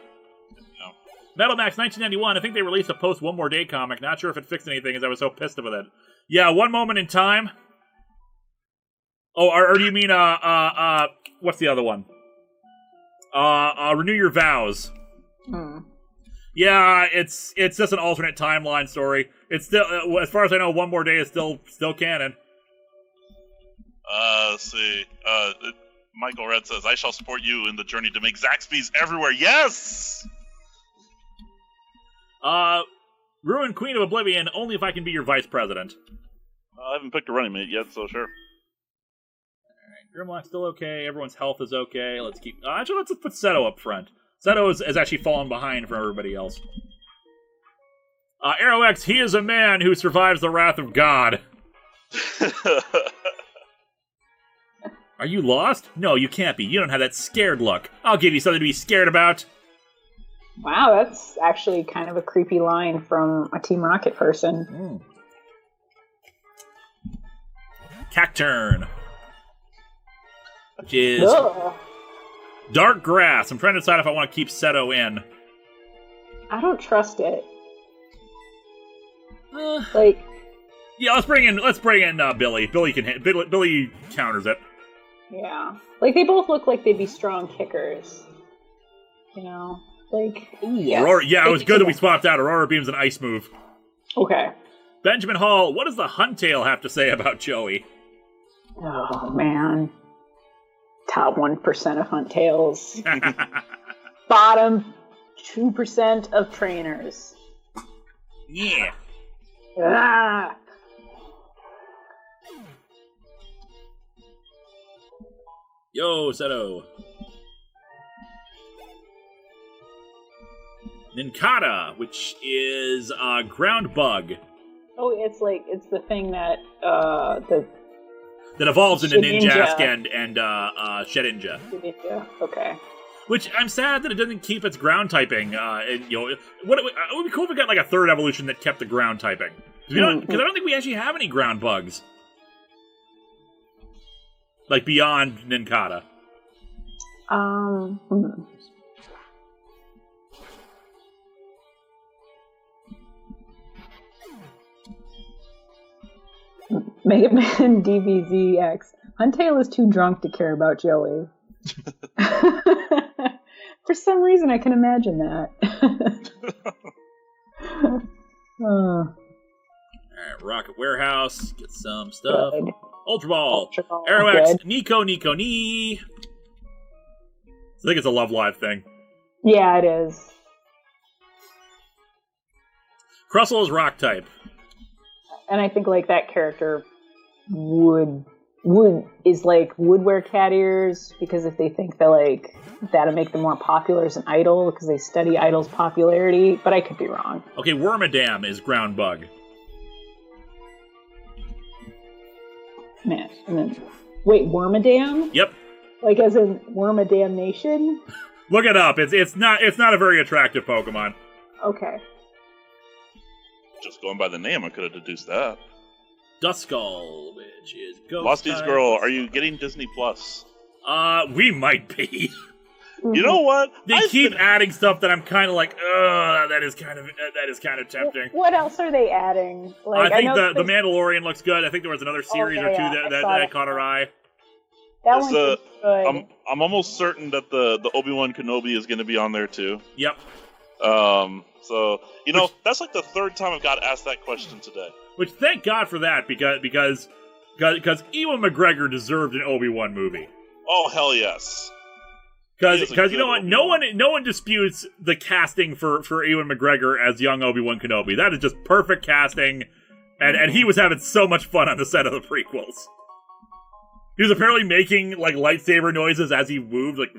No. Metal Max 1991, I think they released a post One More Day comic. Not sure if it fixed anything, as I was so pissed with it. Yeah, One Moment in Time. Oh, or do you mean, what's the other one? Renew Your Vows. Yeah, it's just an alternate timeline story. It's still, as far as I know, One More Day is still canon. Let's see. Michael Red says, I shall support you in the journey to make Zaxby's everywhere. Yes! Ruin Queen of Oblivion, only if I can be your vice president. I haven't picked a running mate yet, so sure. Grimlock's still okay. Everyone's health is okay. Let's keep. Actually, let's put Seto up front. Seto has actually fallen behind from everybody else. ArrowX, he is a man who survives the wrath of God. Are you lost? No, you can't be. You don't have that scared look. I'll give you something to be scared about. Wow, that's actually kind of a creepy line from a Team Rocket person. Cacturn. Which is Dark Grass. I'm trying to decide if I want to keep Seto in. I don't trust it. Yeah, let's bring in Billy. Billy counters it. Yeah, they both look like they'd be strong kickers. You know, Like, Yes. Aurora, yeah, it was good that we swapped out. Aurora Beam's an ice move. Okay. Benjamin Hall, what does the Huntail have to say about Joey? Oh, man. Top 1% of Huntails. Bottom 2% of trainers. Yeah. Ah! Yo, Seto. Ninkata, which is ground bug Oh, it's the thing that, that evolves into Shedinja. Ninjask and Shedinja. Yeah, okay. Which I'm sad that it doesn't keep its ground typing. And, you know, it would be cool if we got like a third evolution that kept the ground typing. Because I don't think we actually have any ground bugs. Like beyond Ninkata. Mega Man DBZX. Huntail is too drunk to care about Joey. For some reason, I can imagine that. Alright, Rocket Warehouse, get some stuff. Good. Ultra Ball, Ultra Ball, Aerox, good. Nico, Nee. I think it's a Love Live thing. Yeah, it is. Crustle is Rock type. And I think like that character would wear cat ears because if they think that like that'll make them more popular as an idol because they study idols' popularity, but I could be wrong. Okay, Wormadam is Ground Bug. Man, and then wait, Wormadam? Yep. Like as in Wormadam Nation? Look it up. It's not a very attractive Pokemon. Okay. Just going by the name, I could have deduced that. Duskull, which is Ghost Losty's type. Girl, are you getting Disney Plus? We might be. You know what? They keep adding stuff that I'm kind of like, that is kind of tempting. What else are they adding? Like I think know the Mandalorian looks good. I think there was another series yeah, or two yeah, that caught our eye. that There's one's good. I'm almost certain that the Obi-Wan Kenobi is going to be on there too. Yep. So that's like the third time I've got asked that question today. Which thank God for that because Ewan McGregor deserved an Obi-Wan movie. Oh hell yes! Because you know what, no one disputes the casting for Ewan McGregor as young Obi-Wan Kenobi. That is just perfect casting, and he was having so much fun on the set of the prequels. He was apparently making like lightsaber noises as he moved, like.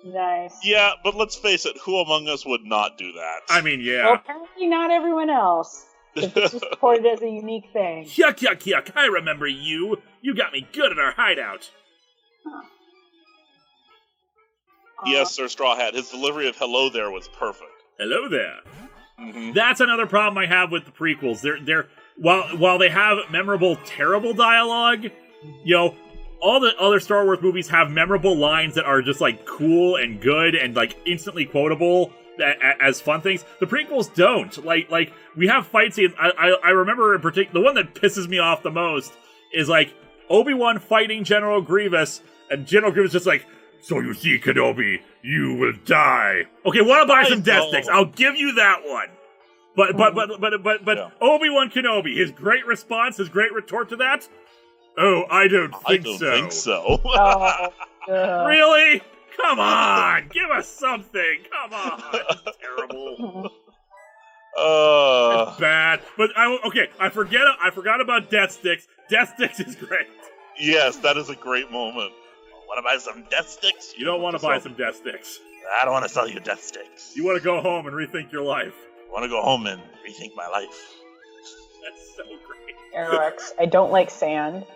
Nice. Yeah, but let's face it, who among us would not do that? I mean, yeah. Well, apparently not everyone else. If this was reported as a unique thing. Yuck, yuck, yuck! I remember you. You got me good at our hideout. Yes, Sir Straw Hat. His delivery of "Hello there" was perfect. Hello there. Mm-hmm. That's another problem I have with the prequels. They're while they have memorable, terrible dialogue, you know, all the other Star Wars movies have memorable lines that are just like cool and good and like instantly quotable as fun things. The prequels don't. Like we have fight scenes. I remember in particular the one that pisses me off the most is like Obi-Wan fighting General Grievous, and General Grievous just like, so you see, Kenobi, you will die. Okay, want to buy some death sticks? I'll give you that one. But Yeah. Obi-Wan Kenobi, his great response, his great retort to that. Oh, I don't think so. Oh, Really? Come on, give us something. Come on, it's terrible. It's bad. But I forgot about Death Sticks. Death Sticks is great. Yes, that is a great moment. Want to buy some Death Sticks? You don't want to buy some Death Sticks. I don't want to sell you Death Sticks. You want to go home and rethink your life. I want to go home and rethink my life. That's so great. Aerox, I don't like sand.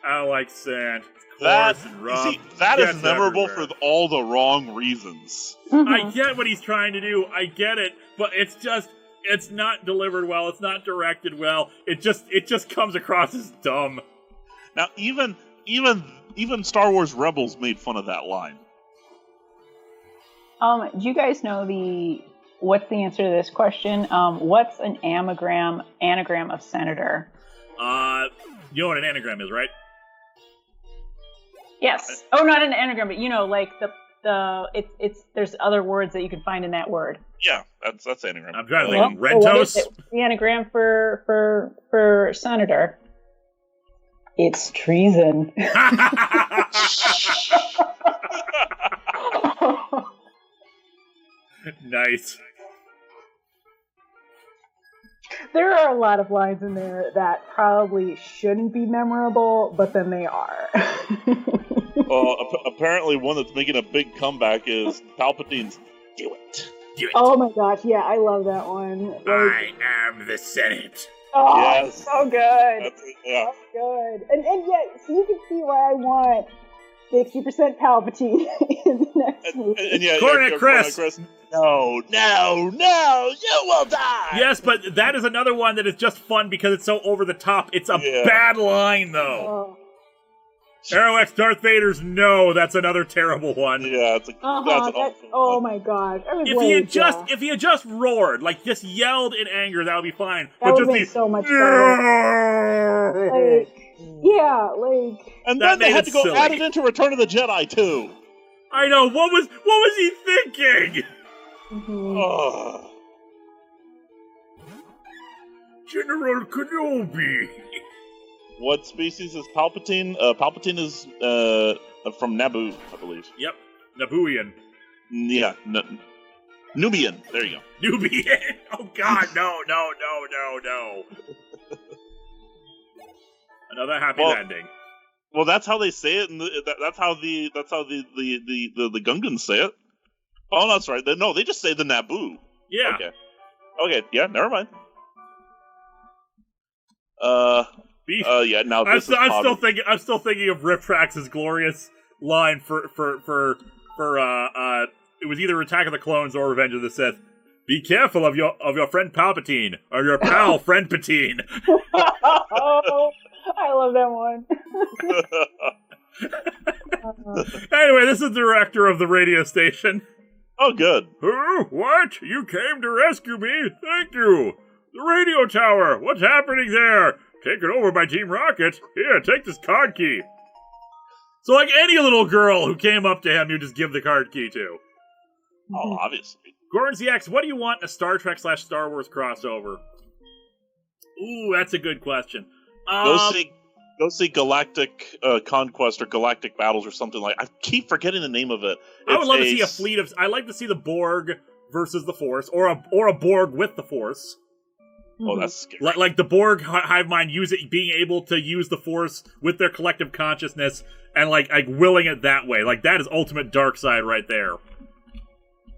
I like sand. That Coarse and rough. is Gets memorable everywhere. for all the wrong reasons. I get what he's trying to do. I get it, but it's not delivered well. It's not directed well. It just comes across as dumb. Now, even Star Wars Rebels made fun of that line. Do you guys know what's the answer to this question? What's an anagram of senator? You know what an anagram is, right? Yes. Oh, not an anagram, but like the there's other words that you can find in that word. Yeah, that's anagram. I'm trying to Well, think. so what is Rentos? it? The anagram for senator. It's treason. Nice. There are a lot of lines in there that probably shouldn't be memorable, but then they are. Apparently one that's making a big comeback is Palpatine's "Do It." Do it. Oh my gosh, yeah, I love that one. Like, I am the Senate. oh, Yes. so good. Yeah. So good. And yet, so you can see why I want 60% Palpatine in the next movie. And yeah, Cornet Chris. No, you will die. Yes, but that is another one that is just fun because it's so over the top. It's a Yeah. bad line, though. Oh. Arrow X Darth Vader's no, that's another terrible one. Yeah, it's that's an awful oh one. my god. I was If he had just roared, like just yelled in anger, that would be fine. That But would just make so much better. Like, yeah, like And That then they made had it to go silly. add it into Return of the Jedi too. I know, what was he thinking? mhm. Ugh. General Kenobi. What species is Palpatine? Palpatine is from Naboo, I believe. Yep, Nabooian. Yeah, Nubian. There you go. Nubian. Oh god, no. Another happy ending. Well, that's how they say it, and that's how the Gungans say it. Oh, no, that's right. They just say the Naboo. Yeah. Okay. Yeah. Never mind. Beef. Yeah. Now I'm this is I'm still thinking of Rip Trax's glorious line for it was either Attack of the Clones or Revenge of the Sith. Be careful of your friend Palpatine or your pal friend Patine. Oh, I love that one. Anyway, this is the director of the radio station. Oh, good. Oh, what? You came to rescue me? Thank you. The radio tower. What's happening there? Taken over by Team Rocket. Here, take this card key. So, like any little girl who came up to him, you just give the card key to. Oh, obviously. Gordon ZX, what do you want in a Star Trek / Star Wars crossover? Ooh, that's a good question. Go see Galactic Conquest or Galactic Battles or something like. I keep forgetting the name of it. I would love to see a fleet of. I like to see the Borg versus the Force, or a Borg with the Force. Oh, that's scary. Like the Borg hive mind being able to use the Force with their collective consciousness and like willing it that way. Like that is ultimate dark side right there.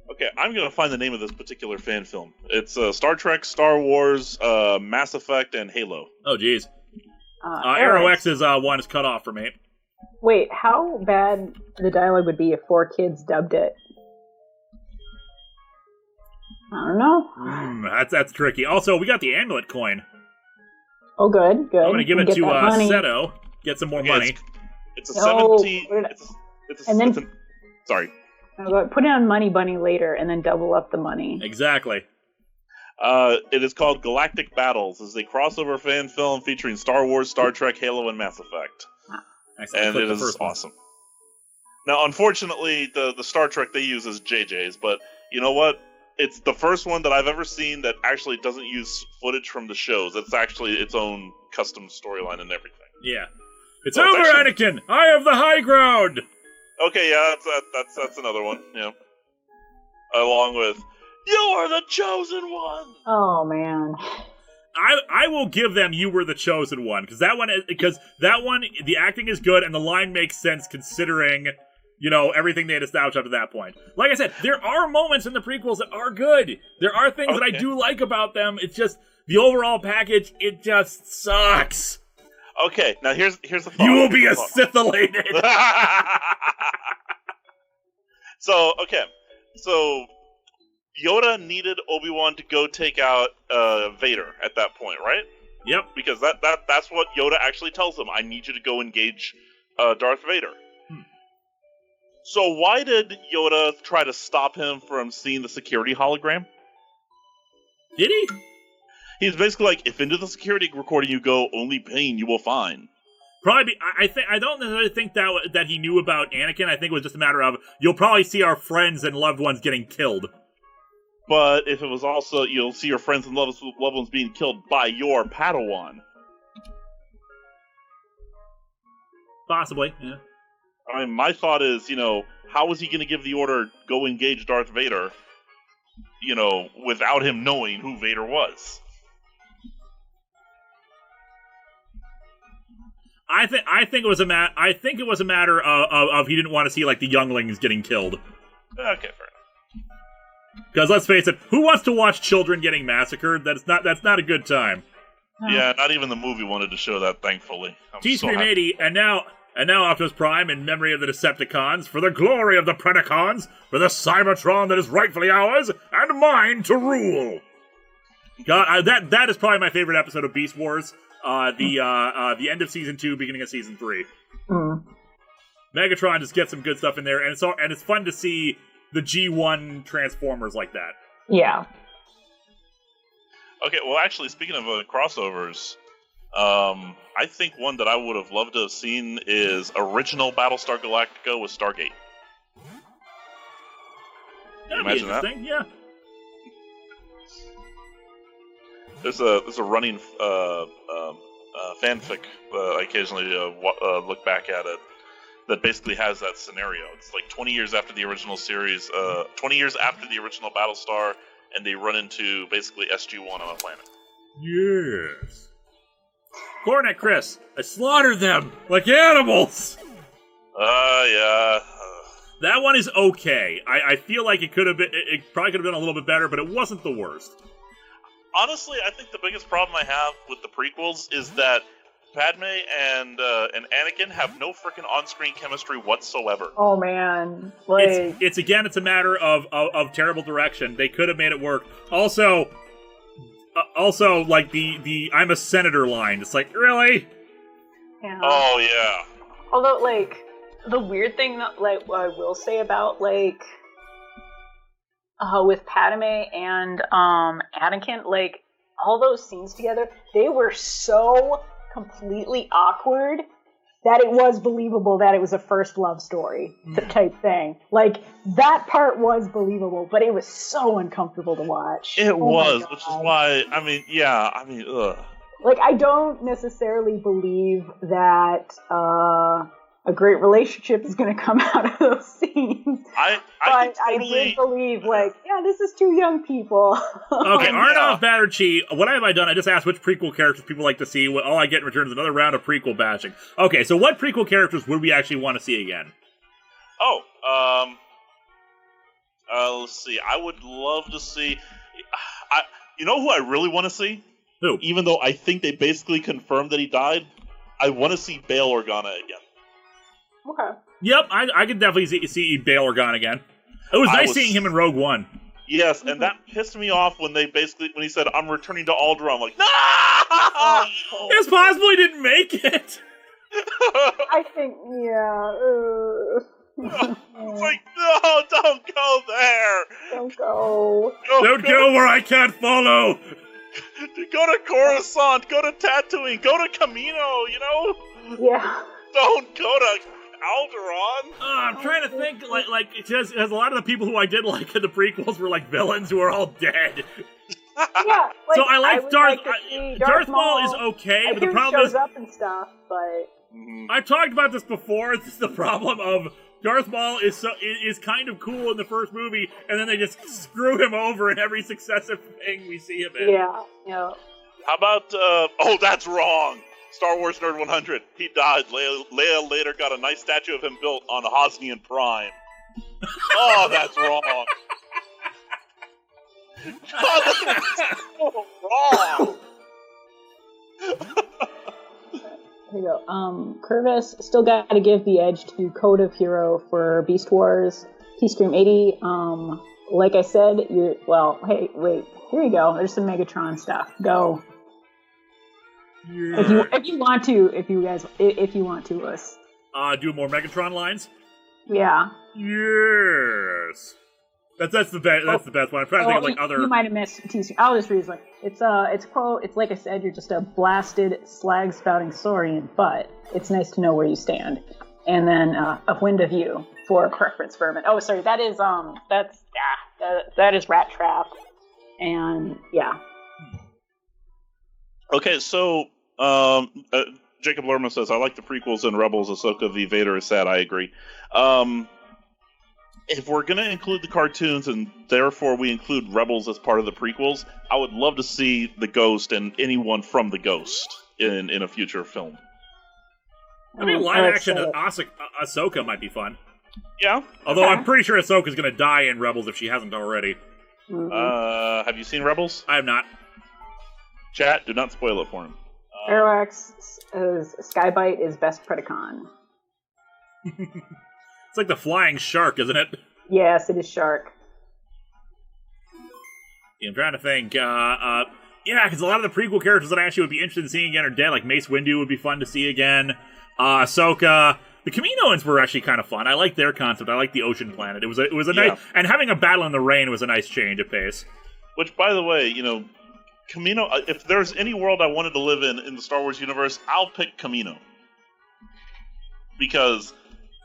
Okay, I'm gonna find the name of this particular fan film. It's Star Trek, Star Wars, Mass Effect, and Halo. Oh, geez. Arrow X. X's one is cut off for me. Wait, how bad the dialogue would be if 4 kids dubbed it? I don't know. That's tricky. Also, we got the amulet coin. Oh, good. I'm gonna give it to Seto. Get some more money. It's a No, 17. Sorry. Put it on Money Bunny later, and then double up the money. Exactly. It is called Galactic Battles. It's a crossover fan film featuring Star Wars, Star Trek, Halo, and Mass Effect. And it is awesome. Now, unfortunately, the Star Trek they use is JJ's, but you know what? It's the first one that I've ever seen that actually doesn't use footage from the shows. It's actually its own custom storyline and everything. Yeah. It's over, Anakin! I have the high ground! Okay, yeah, that's another one, yeah. Along with, "You're the chosen one!" Oh, man. I will give them "You Were the Chosen One" because that one the acting is good and the line makes sense considering everything they had established up to that point. Like I said, there are moments in the prequels that are good. There are things that I do like about them. It's just the overall package. It just sucks. Okay, now here's the thought. You will be acillated. So Yoda needed Obi-Wan to go take out Vader at that point, right? Yep. Because that's what Yoda actually tells him. I need you to go engage Darth Vader. So why did Yoda try to stop him from seeing the security hologram? Did he? He's basically like, if into the security recording you go, only pain you will find. Probably I don't necessarily think that he knew about Anakin. I think it was just a matter of, you'll probably see our friends and loved ones getting killed. But if it was also, you'll see your friends and loved ones being killed by your Padawan. Possibly, yeah. I mean, my thought is, how was he going to give the order, go engage Darth Vader, without him knowing who Vader was? I think it was a matter of he didn't want to see like the younglings getting killed. Okay, fair enough. Because let's face it, who wants to watch children getting massacred? That's not a good time. Yeah, not even the movie wanted to show that, thankfully. T-Scream 80, and now Optimus Prime, in memory of the Decepticons, for the glory of the Predacons, for the Cybertron that is rightfully ours, and mine to rule. God, that is probably my favorite episode of Beast Wars. The end of season 2, beginning of season 3. Megatron just gets some good stuff in there, and it's fun to see the G1 Transformers like that. Yeah. Okay, well, actually, speaking of crossovers, I think one that I would have loved to have seen is original Battlestar Galactica with Stargate. That'd be interesting, yeah. There's a running fanfic I occasionally look back at it that basically has that scenario. It's like 20 years after the original series, 20 years after the original Battlestar, and they run into basically SG-1 on a planet. Yes. Cornet Chris, I slaughtered them like animals. Yeah. That one is okay. I feel like it probably could have been a little bit better, but it wasn't the worst. Honestly, I think the biggest problem I have with the prequels is that Padme and Anakin have no freaking on-screen chemistry whatsoever. Oh man, it's a matter of terrible direction. They could have made it work. Also, like the "I'm a senator" line. It's like, really? Yeah. Oh yeah. Although, like, the weird thing that, like, what I will say about, like, with Padme and Anakin, like, all those scenes together, they were so completely awkward that it was believable that it was a first love story type thing. Like, that part was believable, but it was so uncomfortable to watch. It was, which is why, ugh. Like, I don't necessarily believe that a great relationship is going to come out of those scenes. I did believe, like, yeah, this is two young people. Okay, Arnav Batterchi, what have I done? I just asked which prequel characters people like to see. All I get in return is another round of prequel bashing. Okay, so what prequel characters would we actually want to see again? Let's see. I would love to see... you know who I really want to see? Who? Even though I think they basically confirmed that he died, I want to see Bail Organa again. Okay. Yep, I could definitely see Bail Organa again. It was nice seeing him in Rogue One. Yes, and that pissed me off when he said, "I'm returning to Alderaan." I'm like, no! It's possible he didn't make it. I think, It's like, no, don't go there. Don't go. Don't go where I can't follow. Go to Coruscant. Go to Tatooine. Go to Camino. Yeah. Don't go to Alderaan. I'm trying to think, like because a lot of the people who I did like in the prequels were like villains who are all dead. Yeah. Like, so I like Darth. Darth Maul is okay, but the problem shows up and stuff. But I've talked about this before. This is the problem of Darth Maul is kind of cool in the first movie, and then they just screw him over in every successive thing we see him in. Yeah. How about? Oh, that's wrong. Star Wars Nerd 100. He died. Leia later got a nice statue of him built on Hosnian Prime. Oh, that's wrong. Oh, that's so wrong. Here you go. Curvis still got to give the edge to Code of Hero for Beast Wars. T-Scream 80. Like I said, hey, wait. Here you go. There's some Megatron stuff. Go. Yeah. If you want to, if you want to, do more Megatron lines? Yeah. Yes. That's the best. That's the best one. I'm trying to think of like other. You might have missed T-Stream. I'll just read this one. It's quote. It's like I said, you're just a blasted slag spouting saurian, but it's nice to know where you stand. And then a wind of you for preference vermin. Oh, sorry, that is that is Rat Trap, and yeah. Okay, so Jacob Lerman says, I like the prequels and Rebels. Ahsoka v. Vader is sad. I agree. If we're going to include the cartoons and therefore we include Rebels as part of the prequels, I would love to see the Ghost and anyone from the Ghost in a future film. I mean, live action Ahsoka might be fun. Yeah. Although I'm pretty sure Ahsoka's going to die in Rebels if she hasn't already. Mm-hmm. Have you seen Rebels? I have not. Chat, do not spoil it for him. Aerox says Skybite is best Predacon. It's like the flying shark, isn't it? Yes, it is shark. Yeah, I'm trying to think. Yeah, because a lot of the prequel characters that I actually would be interested in seeing again are dead. Like Mace Windu would be fun to see again. Ahsoka. The Kaminoans were actually kind of fun. I like their concept. I like the ocean planet. It was a nice, and having a battle in the rain was a nice change of pace. Which, by the way, Kamino. If there's any world I wanted to live in the Star Wars universe, I'll pick Kamino because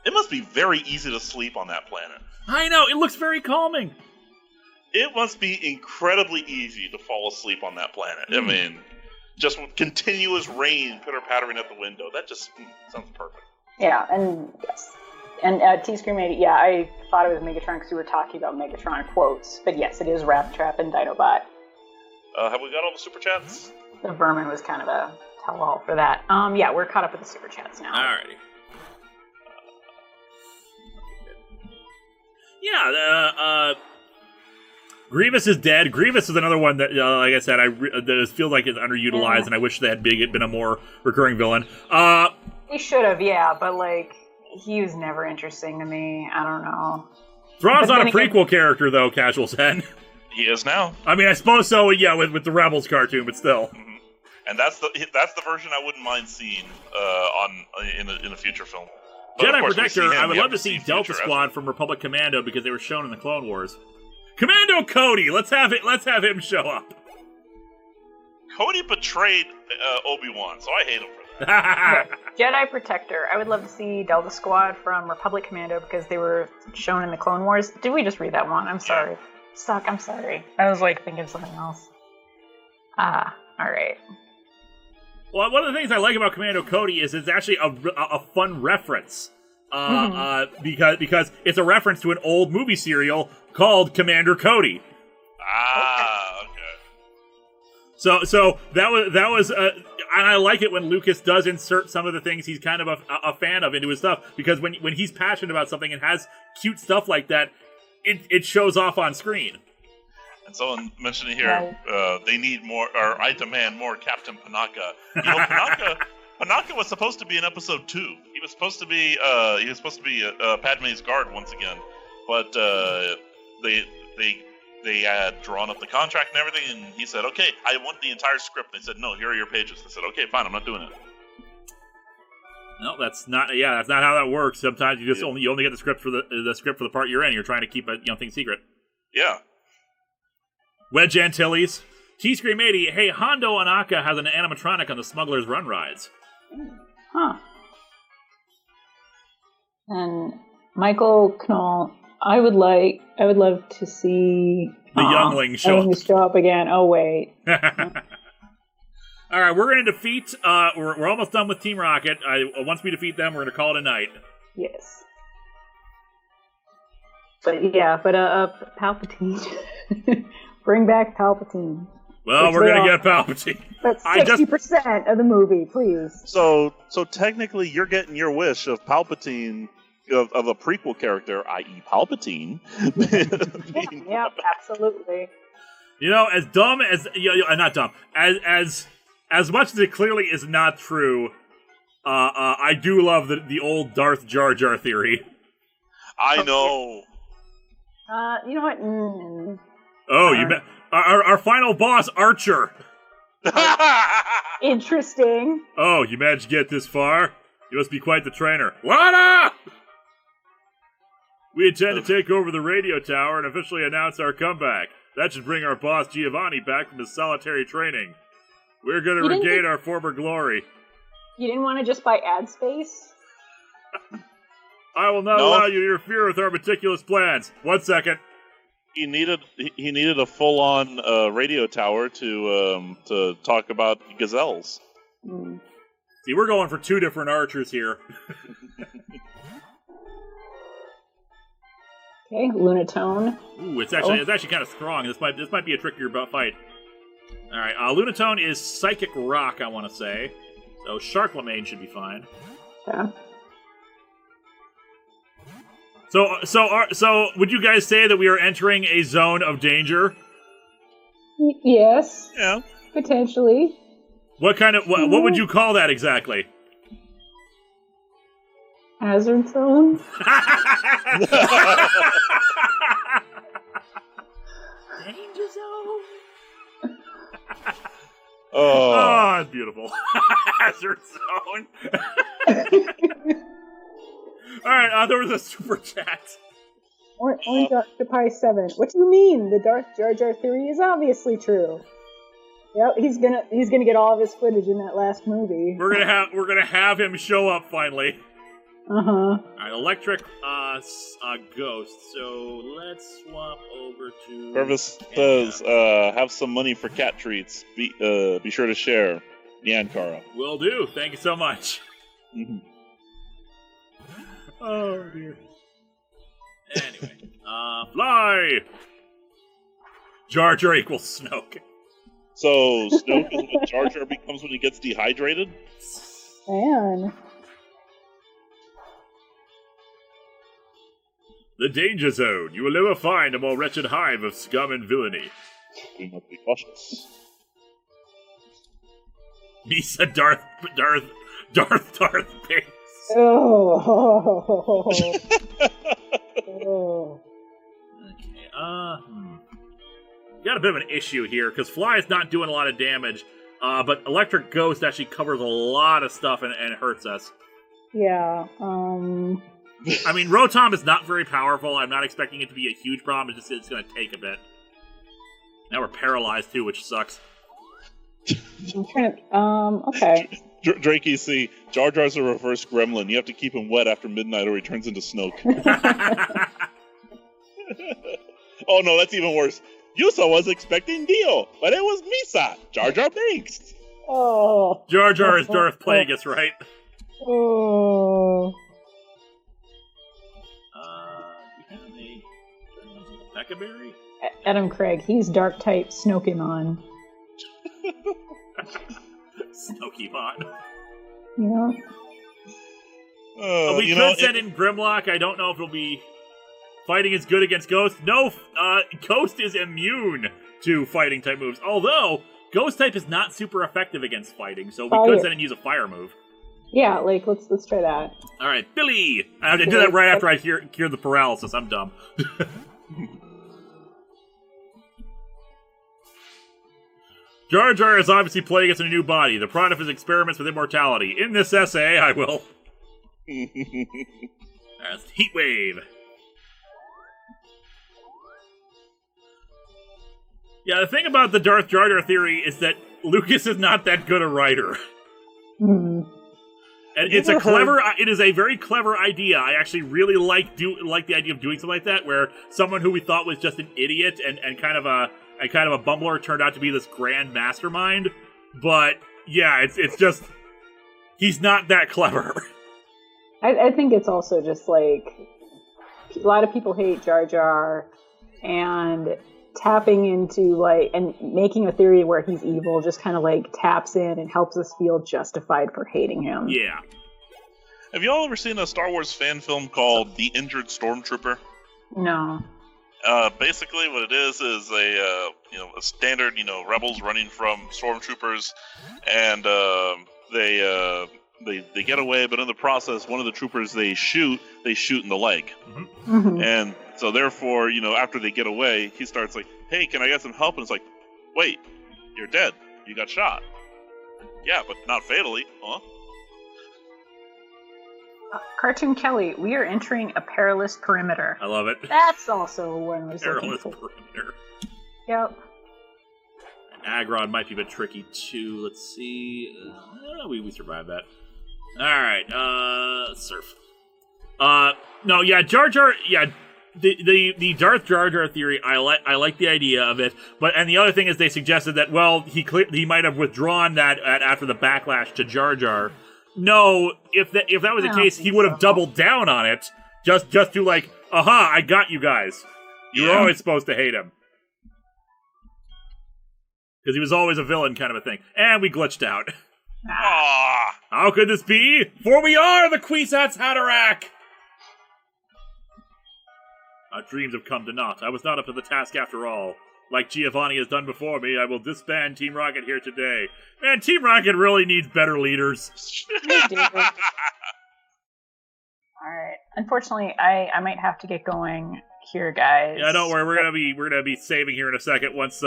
it must be very easy to sleep on that planet. I know, it looks very calming. It must be incredibly easy to fall asleep on that planet. I mean, just with continuous rain pitter-pattering at the window. That just sounds perfect. Yeah, and yes. And T-Scream 80, yeah, I thought it was Megatron because we were talking about Megatron quotes. But yes, it is Rat Trap and Dinobot. Have we got all the super chats? The vermin was kind of a tell-all for that. Yeah, we're caught up with the super chats now. Alrighty. Yeah, Grievous is dead. Grievous is another one that, like I said, that feels like it's underutilized, and I wish they had been a more recurring villain. He should have, yeah, but he was never interesting to me. I don't know. Thrawn's not a prequel character, though. Casual said. He is now. I mean, I suppose so. Yeah, with the Rebels cartoon, but still. Mm-hmm. And that's the version I wouldn't mind seeing in a future film. But Jedi Protector, I would love to see Delta Squad from Republic Commando because they were shown in the Clone Wars. Commando Cody, let's have him show up. Cody betrayed Obi-Wan, so I hate him for that. Jedi Protector, I would love to see Delta Squad from Republic Commando because they were shown in the Clone Wars. Did we just read that one? I'm sorry. Yeah. Suck, I'm sorry. I was thinking something else. Alright. Well, one of the things I like about Commando Cody is it's actually a fun reference. Because it's a reference to an old movie serial called Commander Cody. Okay. So that was and I like it when Lucas does insert some of the things he's kind of a fan of into his stuff, because when he's passionate about something and has cute stuff like that, it shows off on screen. And someone mentioned here, they need more, or I demand more Captain Panaka. Panaka was supposed to be in episode 2. He was supposed to be Padme's guard once again, but they had drawn up the contract and everything, and he said, "Okay, I want the entire script." They said, "No, here are your pages." They said, "Okay, fine, I'm not doing it." No, that's not how that works. Sometimes you just only get the script for the part you're in. You're trying to keep things secret. Yeah. Wedge Antilles. T-Scream 80, hey, Hondo Anaka has an animatronic on the Smuggler's Run rides. Huh. And Michael Knoll, I would love to see the youngling show up again. Oh, wait. All right, we're going to defeat, we're almost done with Team Rocket. Once we defeat them, we're going to call it a night. Yes. But Palpatine. Bring back Palpatine. Well, we're going to get Palpatine. That's 60% of the movie, please. So technically, you're getting your wish of Palpatine, of a prequel character, i.e. Palpatine. Yeah, absolutely. As dumb as... not dumb. As much as it clearly is not true, I do love the old Darth Jar Jar theory. I know. You know what? Our final boss, Archer. Interesting. Oh, you managed to get this far? You must be quite the trainer. Lana! We intend to take over the radio tower and officially announce our comeback. That should bring our boss Giovanni back from his solitary training. We're going to regain our former glory. You didn't want to just buy ad space? I will not allow you to interfere with our meticulous plans. 1 second. He needed a full-on radio tower to talk about gazelles. See, we're going for 2 different archers here. Okay, Lunatone. Ooh, it's actually kind of strong. This might be a trickier fight. All right, Lunatone is Psychic Rock, I want to say. So Charlemagne should be fine. Yeah. So would you guys say that we are entering a zone of danger? Yes. Yeah. Potentially. What would you call that exactly? Hazard zone? Danger zone. Oh, it's beautiful. Hazard zone. All right, there was a super chat. Orange Octopi 7. What do you mean? The Darth Jar Jar theory is obviously true. Yep, he's gonna get all of his footage in that last movie. We're gonna have him show up finally. All right, electric ghost. So let's swap over to. Purvis says, "Have some money for cat treats. Be sure to share." Linkara. Will do. Thank you so much. Mm-hmm. Oh dear. Anyway, fly. Jar Jar equals Snoke. So Snoke is what Jar Jar becomes when he gets dehydrated? Man. The danger zone. You will never find a more wretched hive of scum and villainy. We must be cautious. Misa Darth Banks. Oh. Okay, got a bit of an issue here, because Fly is not doing a lot of damage, but Electric Ghost actually covers a lot of stuff and hurts us. Yeah, I mean, Rotom is not very powerful. I'm not expecting it to be a huge problem. It's going to take a bit. Now we're paralyzed, too, which sucks. I'm trying to, okay. Drakey, see, Jar Jar's a reverse gremlin. You have to keep him wet after midnight or he turns into Snoke. Oh no, that's even worse. Yusa was expecting Dio, but it was Misa, Jar Jar Binks. Oh. Jar Jar is Darth Plagueis, right? Oh. We have a Beckaberry? Adam Craig, he's dark type Snokemon. Snokemon. Yeah. We could send in Grimlock. I don't know if it'll be... Fighting is good against Ghost. No, Ghost is immune to fighting type moves. Although, Ghost type is not super effective against fighting, so we could send and use a fire move. Yeah, like, let's try that. Alright, Billy! I have to do that right after I cure the paralysis. I'm dumb. Jar Jar is obviously playing us in a new body, the product of his experiments with immortality. In this essay, I will... That's Heat Wave. Yeah, the thing about the Darth Jar Jar theory is that Lucas is not that good a writer. Mm. And it's it is a very clever idea. I actually really like the idea of doing something like that, where someone who we thought was just an idiot and kind of a bumbler turned out to be this grand mastermind. But yeah, it's just he's not that clever. I think it's also just like a lot of people hate Jar Jar, and tapping into like and making a theory where he's evil just kind of like taps in and helps us feel justified for hating him. Yeah. Have you all ever seen a Star Wars fan film called The Injured Stormtrooper? No. Basically, what it is a standard rebels running from stormtroopers, and they get away, but in the process, one of the troopers they shoot in the leg. Mm-hmm. And so therefore, after they get away, he starts like, hey, can I get some help? And it's like, wait, you're dead. You got shot. Yeah, but not fatally, huh? Cartoon Kelly, we are entering a perilous perimeter. I love it. That's also one I was looking Perilous for. perimeter. Yep. Aggron might be a bit tricky too. Let's see. We survived that. Alright, surf. No, yeah, Jar Jar, yeah, the Darth Jar Jar theory, I like the idea of it, and the other thing is they suggested that, well, he might have withdrawn that after the backlash to Jar Jar. No, if that was the case, he would have doubled down on it, just to like, aha, I got you guys. You were always supposed to hate him. Because he was always a villain kind of a thing. And we glitched out. Ah. How could this be? For we are the Kwisatz Haderach! Our dreams have come to naught. I was not up to the task after all. Like Giovanni has done before me, I will disband Team Rocket here today. Man, Team Rocket really needs better leaders. We do. Alright. Unfortunately, I might have to get going here, guys. Yeah, don't worry. We're gonna be saving here in a second once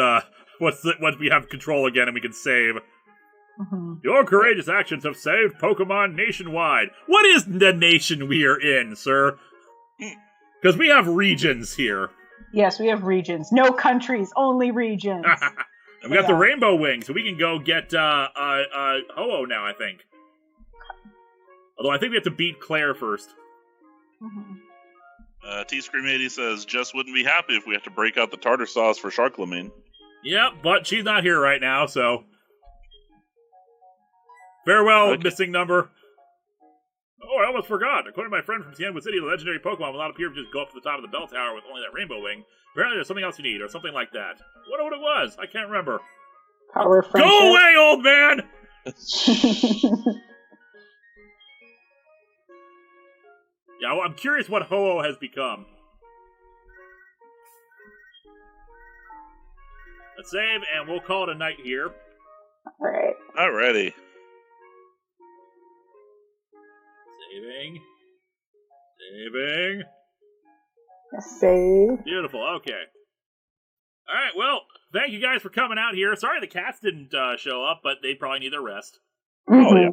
we have control again and we can save. Mm-hmm. Your courageous actions have saved Pokemon nationwide. What is the nation we are in, sir? Because we have regions here. Yes, we have regions. No countries, only regions. And we got the Rainbow Wing, so we can go get Ho-Oh now, I think. Although I think we have to beat Claire first. Mm-hmm. T-Scream80 says, Jess wouldn't be happy if we have to break out the tartar sauce for Sharklamine. Yep, but she's not here right now, so... Farewell, Okay. missing number. Oh, I almost forgot. According to my friend from Cianwood City, the legendary Pokemon will not appear if you just go up to the top of the bell tower with only that Rainbow Wing. Apparently there's something else you need, or something like that. I wonder what it was. I can't remember. Power of friendship. Go away, old man! Yeah, well, I'm curious what Ho-Oh has become. Let's save, and we'll call it a night here. Alright. Alrighty. Saving. Saving. Save. Beautiful, okay. Alright, well, thank you guys for coming out here. Sorry the cats didn't show up, but they probably need their rest. Oh, yeah.